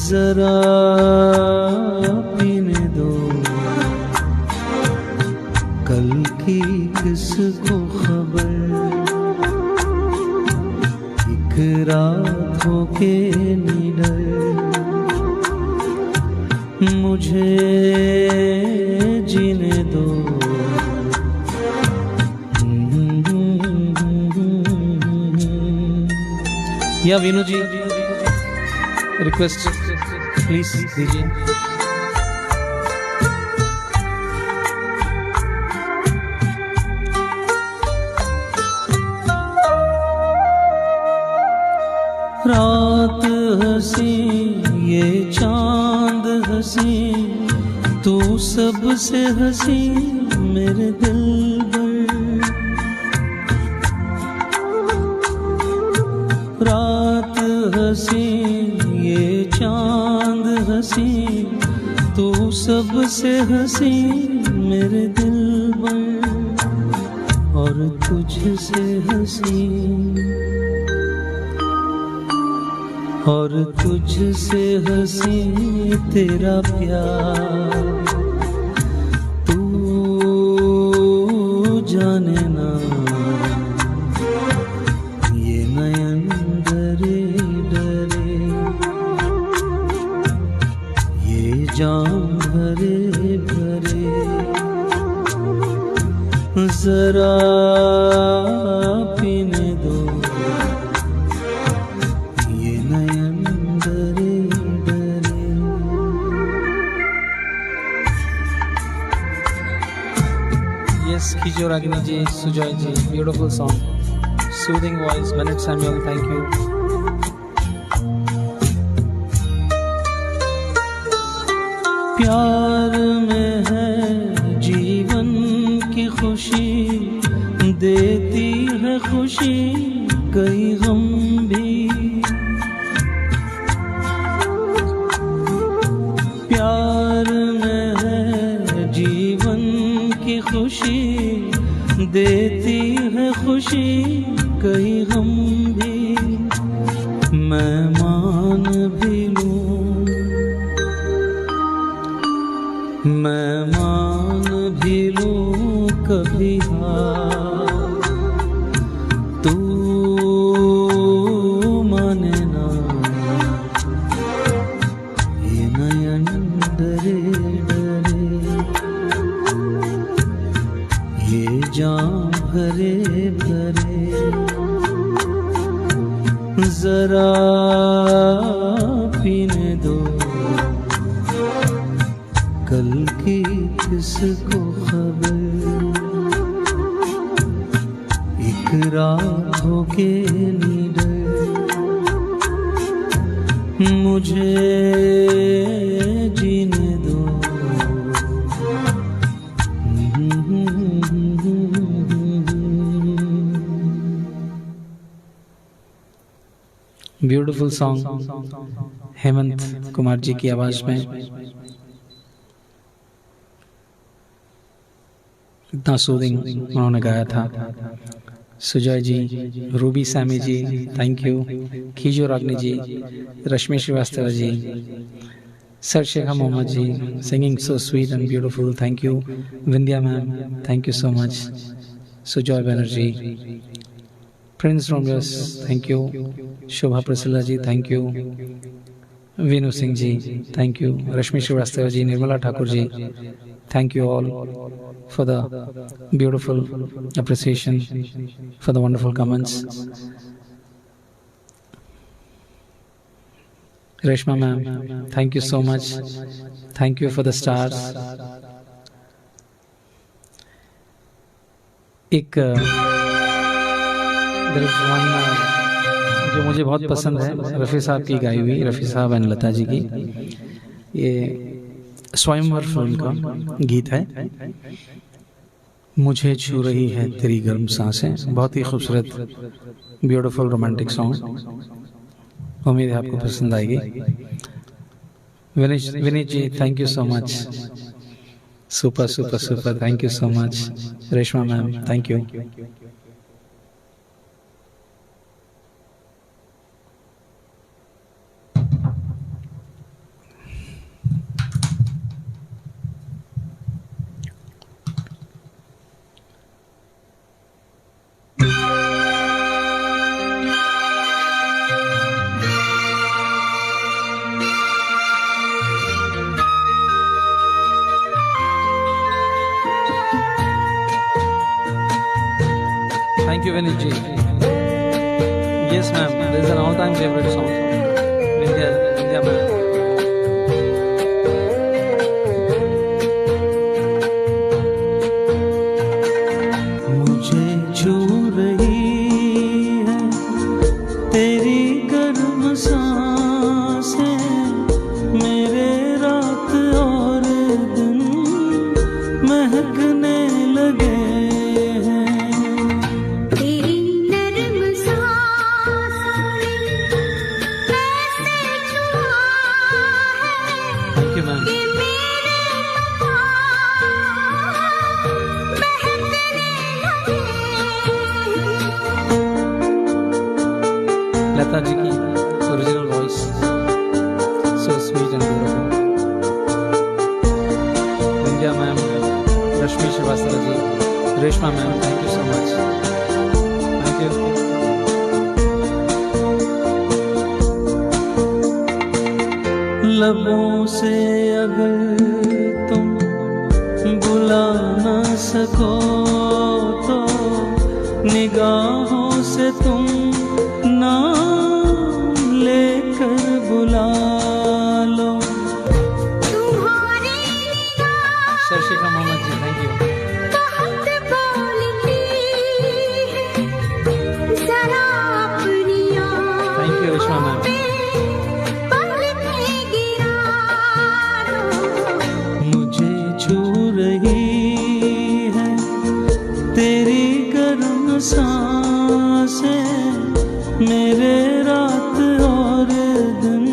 जरा पीने दो कल की किसको खबर. एक रात हो के निडर मुझे जीने दो. या वीनू जी रिक्वेस्ट प्लीज दीजिए। रात हंसी ये चांद हंसी, तू सबसे हंसी मेरे दिल पर। रात हंसी ये चांद हंसी, तू सबसे हंसी मेरे दिल पर। और तुझसे हंसी, और तुझसे हंसी तेरा प्यार। तू जाने ना ये नयन डरे डरे, ये जाम भरे भरे। जरा पीने दो कीजिए Ragini ji, Sujoy ji, beautiful song, soothing voice, Bennett Samuel, thank you. प्यार में है जीवन की खुशी, देती है खुशी कई गम भी। प्यार में है जीवन की खुशी, देती है खुशी कई गम भी। मैं मान भी लूं, मैं मान भी लूं कभी हार, तू माने ना ये नयन डरे डरे, ये जाम भरे भरे। जरा पीने दो कल की किसको खबर, एक रात हो के निडर। मुझे जीने दो ब्यूटीफुल सॉन्ग हेमंत कुमार जी की आवाज में। इतना सूदिंग उन्होंने गाया था। Sujay ji, Ruby Sami ji, thank you. Khijo Ragini ji, Rashmi Srivastava ji, sir Shekha Mohammad ji, singing so sweet and beautiful, thank you. Vindhya ma'am, thank you so much. Sujoy Banerjee, prince Romeos, thank you. Shobha Prasulla ji, thank you. Veenu Singh ji, thank you. Rashmi Srivastava ji, Nirmala Thakur ji, thank you all for the beautiful appreciation, for the wonderful comments. Reshma ma'am, thank you so much. Thank you for the stars. एक there is one जो मुझे बहुत पसंद है, रफ़ी साहब की गाई हुई, रफ़ी साहब एंड लता जी की। ये स्वयंवर फिल्म का गीत है, मुझे छू रही है तेरी गर्म सांसें। बहुत ही खूबसूरत ब्यूटीफुल रोमांटिक सॉन्ग, उम्मीद है आपको पसंद आएगी। Vineet ji, thank you so much. Super super super, thank you so much. Reshma ma'am, thank you. Thank you Vineet ji, Yes, ma'am. This is an all-time favorite song. Vindhya, Vindhya ma'am. मुझे छू रही है तेरी गर्म सांसें, मेरे रात और दिन महकने लगे हैं। तेरी नरम सांसों ने कैसे छुआ है Thank you, ma'am. कि मेरे पाँव बहकने लगे। Lata ji ki original voice, so sweet and beautiful. Vindhya ma'am, Rashmi Srivastava ji, Reshma ma'am, thank you so much. Thank you. लबों से अगर तुम बुला न सको तो निगाहों से तुम नाम लेकर बुला लो। तुम्हारी निगाह Sharshika Mohammed ji, thank you. बहुत बोलती है, जरा अपनी Thank you, Reshma ma'am. पल में गिरा दो। मुझे छू रही है तेरी गर्म सांसें, मेरे रात और दिन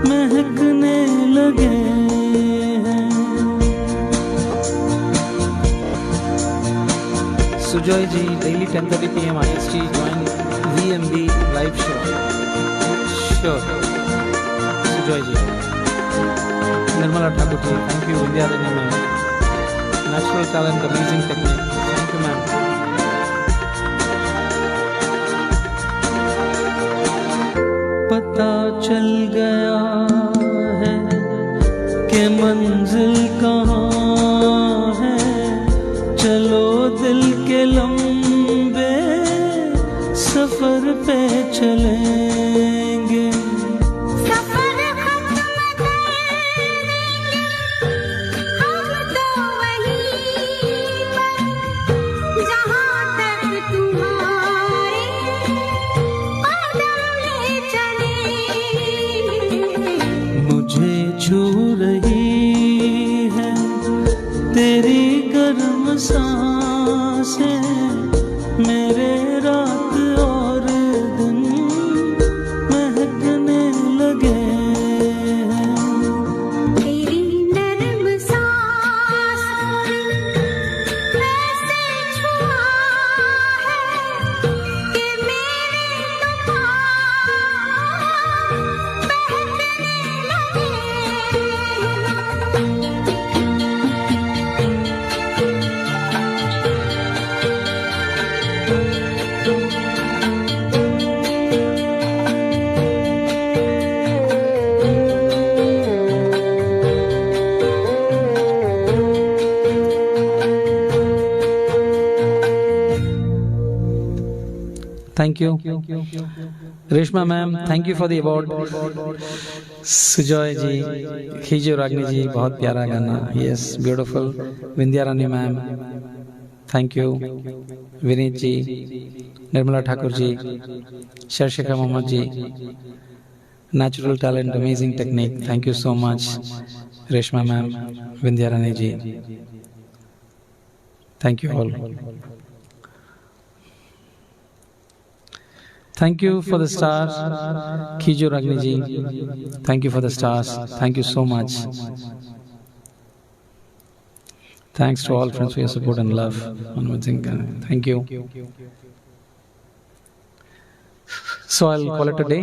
महकने लगे हैं। Sujoy ji, daily 10:30 p.m. IST, join VMB live show. Sure. Sujoy ji. Nirmala Thakur ji, thank you. Vindhya Rani ma'am. Natural talent, amazing technique. Thank you, ma'am. पता चल गया है कि मंजिल कहाँ है, चलो दिल के लंबे सफर पे चलेंगे। सफर खत्म कर देंगे हम तो वहीं पर, जहाँ तक तुम्हारे कदम ले चलेंगे। मुझे छू रही है तेरी गर्म सांसें, मेरे रात और दिन महकने लगे हैं। तेरी नरम सांसों ने कैसे छुआ है कि मेरे पाँव बहकने लगे। Thank you. Reshma ma'am, thank you for the award. Sujoy ji, Khijo Ragni ji, बहुत प्यारा गाना. Yes, beautiful. Vindhya Rani ma'am, thank you. Vineet ji, Nirmala Thakur ji, Sharshika Mohammed ji, natural talent, amazing technique. Thank you so much. Reshma ma'am, Vindhya Rani ji. Thank you all. Thank you for the stars, Khijo Ragni ji. Thank you for the stars. Thank you so much. Thanks to all friends for your support and love. Thank you. So I'll call it a day.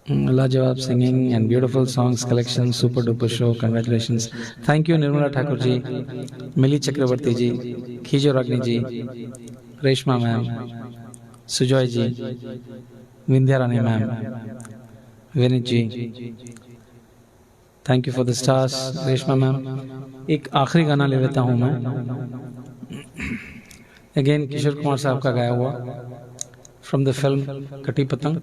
Lajawab singing and beautiful songs collection, super duper show. Congratulations. Thank you, Nirmala Thakur ji, Mili Chakravarti ji, Khijo Ragni ji, Reshma ma'am, Sujoy ji, Vindhya Rani ma'am, Vineet ji. Thank you for the stars Reshma ma'am. एक आखिरी गाना ले लेता हूं मैं, again Kishore Kumar साहब का गाया हुआ, फ्रॉम द फिल्म कटी पतंग।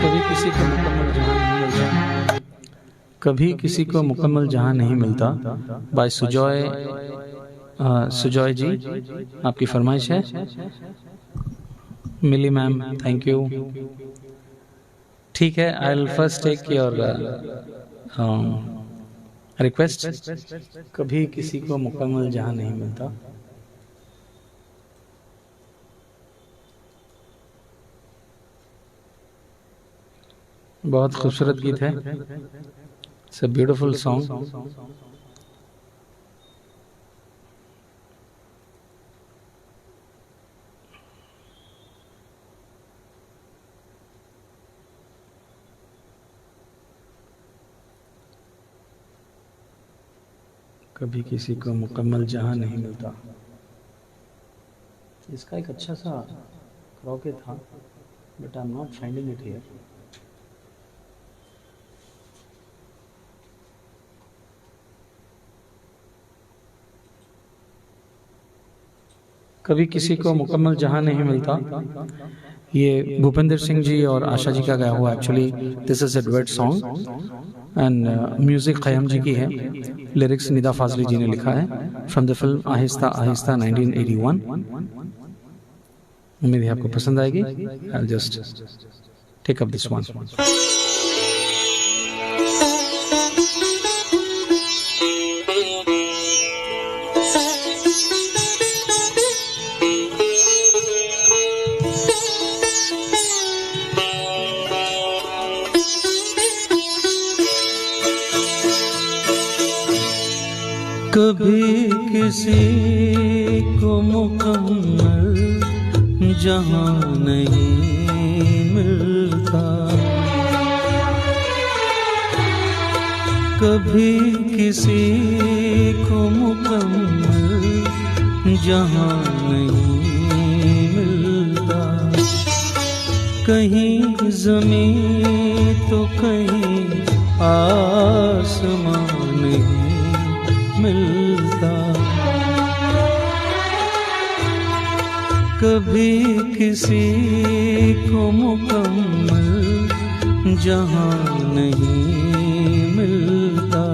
कभी किसी को मुकम्मल जहां नहीं मिलता, कभी किसी को मुकम्मल जहां नहीं मिलता, बाय सुजॉय जी, आपकी फरमाइश है। Mili ma'am, thank you. ठीक है, I will first take your request. कभी किसी को मुकम्मल जहां नहीं मिलता। बहुत खूबसूरत गीत है, इट्स अ ब्यूटीफुल सॉन्ग। कभी किसी को मुकम्मल जहां नहीं मिलता, इसका एक अच्छा सा क्रॉके था, but I am not finding it here. कभी किसी को मुकम्मल जहां नहीं मिलता, ये भूपेंद्र सिंह जी और आशा जी का गाया हुआ, actually this is a duet song and music Khayyam ji की है, लिरिक्स निदा फाजली जी ने लिखा है, from the film Aahista Aahista 1981। उम्मीद है आपको पसंद आएगी। I will just take up this one. कभी किसी को मुकम्मल जहां नहीं मिलता, कभी किसी को मुकम्मल जहां नहीं मिलता, कहीं ज़मीं तो कहीं आसमान नहीं मिलता, कभी किसी को मुकम्मल जहां नहीं मिलता।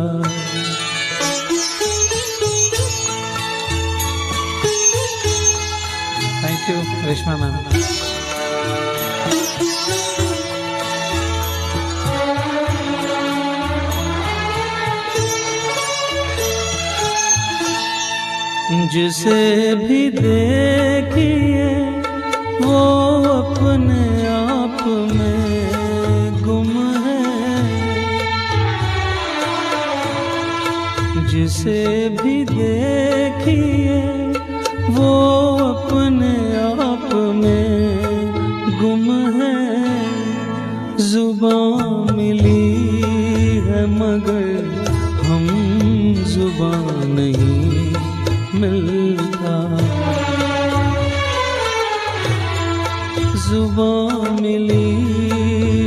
Thank you Reshma ma'am. जिसे भी देखिए वो अपने आप में गुम है, जिसे भी देखिए वो अपने आप में गुम है, जुबान मिली है मगर हम जुबान नहीं मिलता, जुबान मिली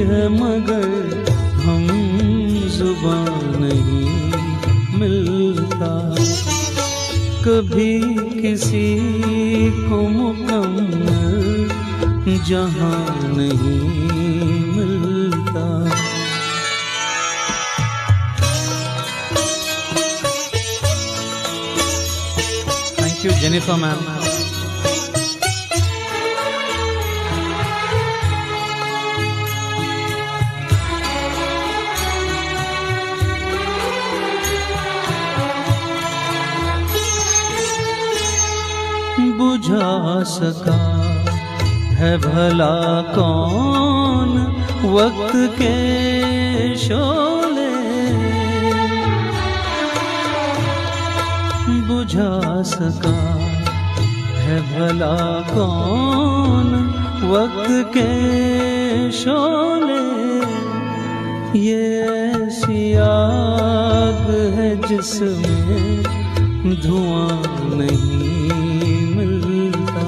है मगर हम जुबान नहीं मिलता, कभी किसी को मुकम्मल जहां नहीं मिलता। Jennifer ma'am. बुझा सका है भला कौन वक्त के शोले, बुझा सका है भला कौन वक्त के शोले, ये ऐसी आग है जिसमें धुआं नहीं मिलता,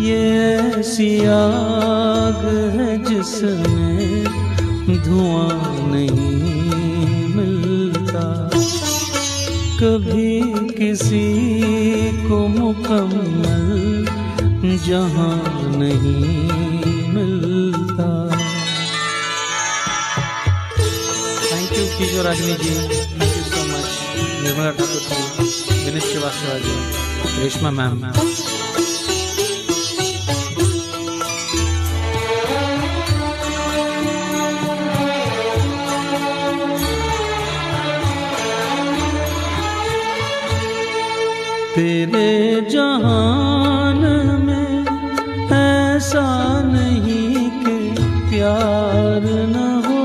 ये ऐसी आग है जिसमें धुआं नहीं मिलता। कभी किसी को मुकम्मल जहां नहीं मिलता। Thank you Kishore Rajni ji, thank you so much. Nirmala Thakur ji, Vineet Srivastava ji, Reshma ma'am. तेरे जहान में ऐसा नहीं कि प्यार न हो,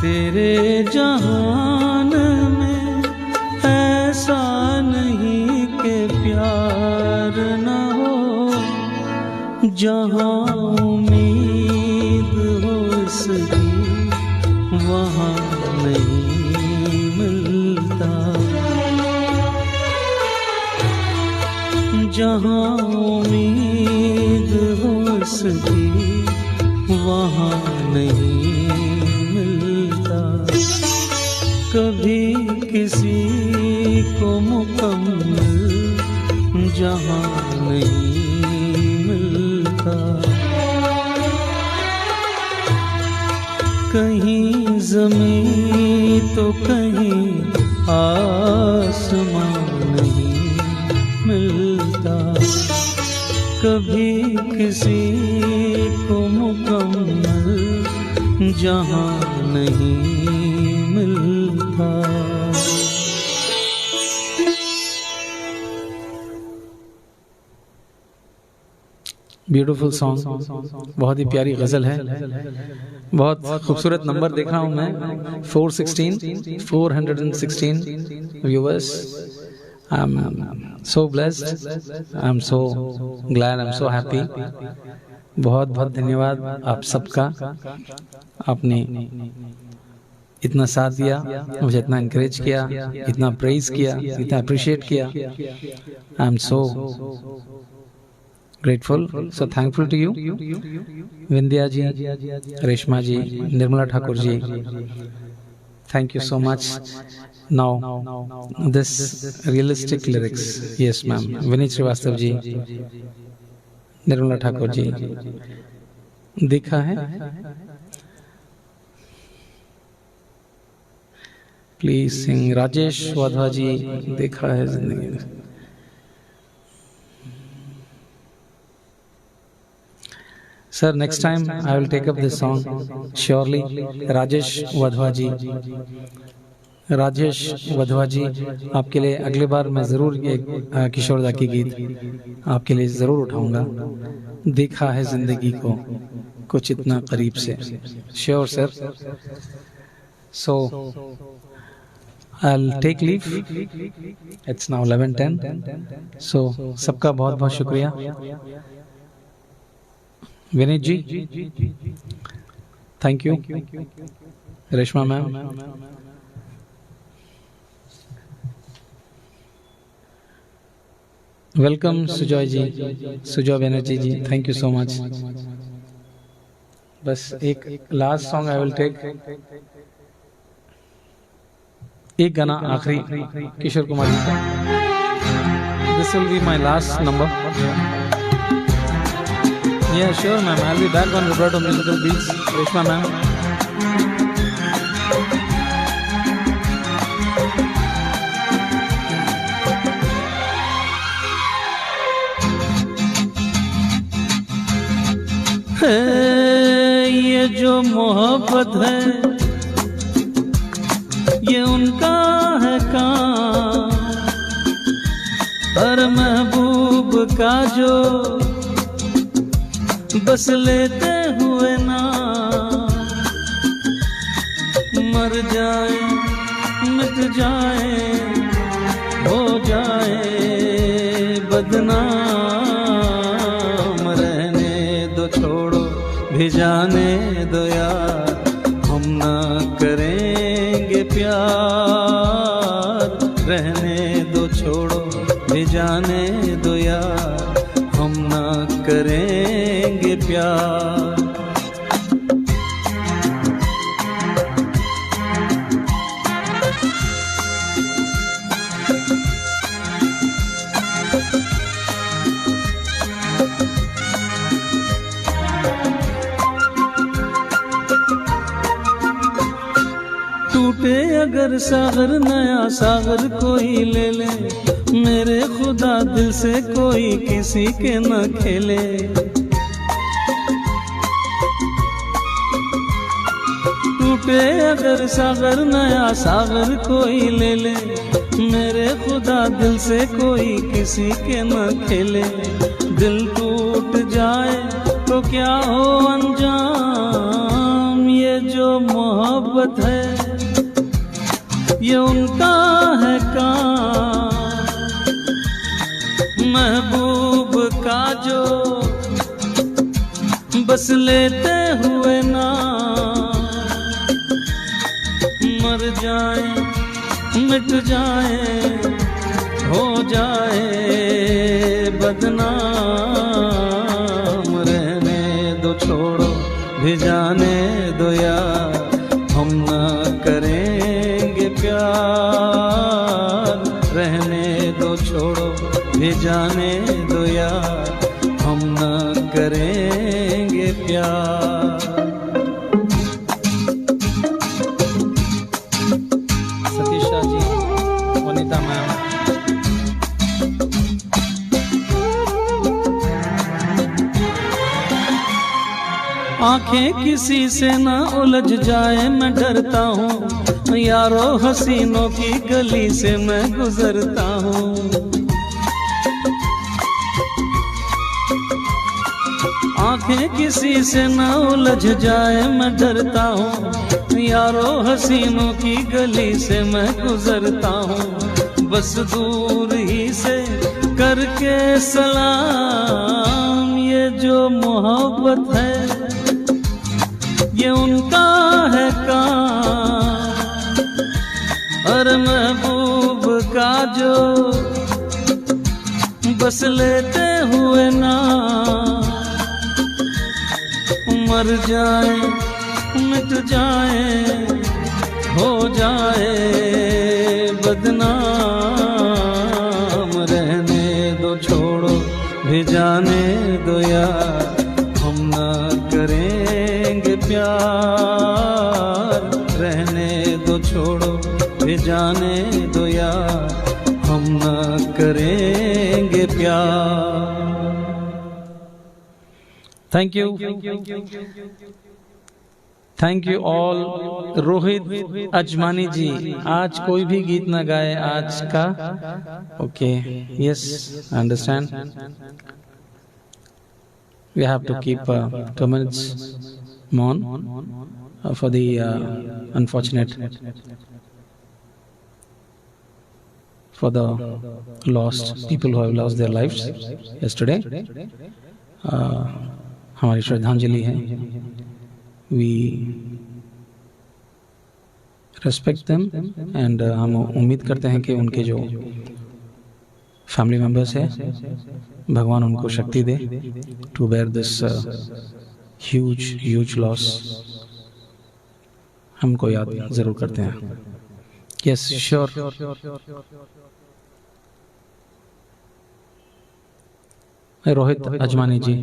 तेरे जहान में ऐसा नहीं कि प्यार न हो। जहाँ उम्मीद हो इसकी वहाँ नहीं मिलता, जहाँ उम्मीद हो इसकी वहाँ नहीं मिलता। कभी किसी को मुकम्मल जहाँ नहीं मिलता। कहीं ज़मीं तो कहीं आसमां नहीं मिलता। कभी किसी को मुकम्मल जहां नहीं मिलता। ब्यूटीफुल सॉन्ग, बहुत ही प्यारी गज़ल है, बहुत खूबसूरत नंबर देख रहा हूँ मैं। 416 viewers. I am so blessed, I am so glad, I am so happy. बहुत बहुत धन्यवाद आप सबका, आपने इतना साथ दिया, मुझे इतना इंकरेज किया, इतना प्रेज किया, इतना अप्रिशिएट किया। I am so grateful, so thankful to you, Vindhya ji, Reshma ji, Nirmala Thakur ji. Thank you so much. Now, this realistic lyrics, yes ma'am, Vineet Srivastav ji, Nirmala Thakur ji, देखा है? Please sing. Rajesh Wadhwa ji, देखा है जिंदगी में। Sir, next time I will take up this song, surely. Rajesh Wadhwa ji, Rajesh Wadhwa ji, आपके लिए अगले बार मैं ज़रूर एक किशोर दा की गीत आपके लिए ज़रूर उठाऊंगा। देखा है ज़िंदगी को कुछ इतना करीब से। Sure sir. So I'll take leave. It's now 11:10. So सबका बहुत बहुत शुक्रिया। Vineet ji, thank you. Reshma ma'am, welcome. Sujoy ji, Sujoy Banerjee ji, thank you so much. बस एक last song I will take, एक गाना आखिरी किशोर कुमार जी का। This will be my last number. Yeah, sure, ma'am. I'll be back on Vibrato Musical Beats. Reshma, ma'am. ये जो मोहब्बत है ये उनका है काम, हर महबूब का जो बस लेते हुए ना मर जाए, मिट जाए, हो जाए बदनाम। जाने दो यार, हम ना करेंगे प्यार। रहने दो छोड़ो भी जाने दो यार, हम ना करेंगे प्यार। टूटे अगर सागर नया सागर कोई ले ले, मेरे खुदा दिल से कोई किसी के न खेले। टूटे अगर सागर नया सागर कोई ले ले, मेरे खुदा दिल से कोई किसी के न खेले। दिल टूट जाए तो क्या हो अंजाम, ये जो मोहब्बत है ये उनका है काम। महबूब का जो बस लेते हुए ना मर जाए मिट जाए हो जाए बदनाम। रहने दो छोड़ो भी जाने दो यार, हम ना करेंगे प्यार। रहने दो छोड़ो भी जाने दो यार, हम ना करेंगे प्यार। सतीशा जी, वनीता मैम, आंखें किसी से ना उलझ जाए मैं डरता हूँ, यारो हसीनों की गली से मैं गुजरता हूँ। आंखें किसी से ना उलझ जाए मैं डरता हूँ, यारो हसीनों की गली से मैं गुजरता हूँ। बस दूर ही से करके सलाम, ये जो मोहब्बत है ये उनका है काम। और महबूब का जो बस लेते हुए ना मर जाए मिट जाए हो जाए बदनाम। रहने दो छोड़ो भी जाने दो यार, हम ना करेंगे प्यार। रहने दो छोड़ो भी जाने दो यार, हम ना करेंगे प्यार। Thank you, thank you all. Rohit Ajmani ji, आज कोई भी गीत ना गाए आज का। Okay, yes, understand. We have to keep 2 minutes moun for the unfortunate, for the lost people who have lost their lives yesterday. हमारी श्रद्धांजलि है। We respect them and हम उम्मीद करते हैं कि उनके जो फैमिली मेंबर्स है भगवान उनको शक्ति दे to bear this huge loss. हमको याद जरूर करते हैं। Yes, sure. Rohit Ajmani ji,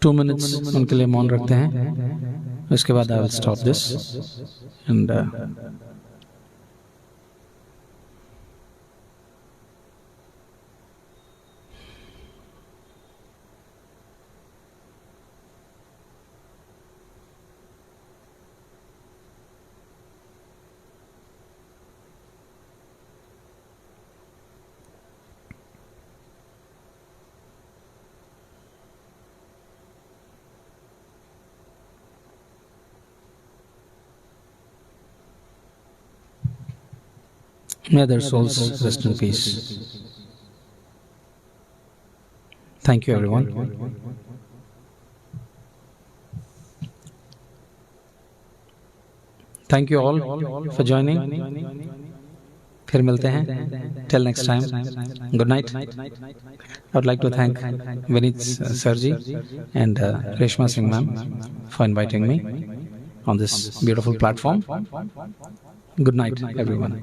2 minutes उनके लिए मौन रखते हैं। उसके बाद I will stop this and may their souls rest in peace. Thank you, everyone. Thank you all for joining. फिर मिलते हैं. Till next time. Good night. I would like to thank Vineet Sirji and Reshma Singh ma'am for inviting me on this beautiful platform. Good night, everyone.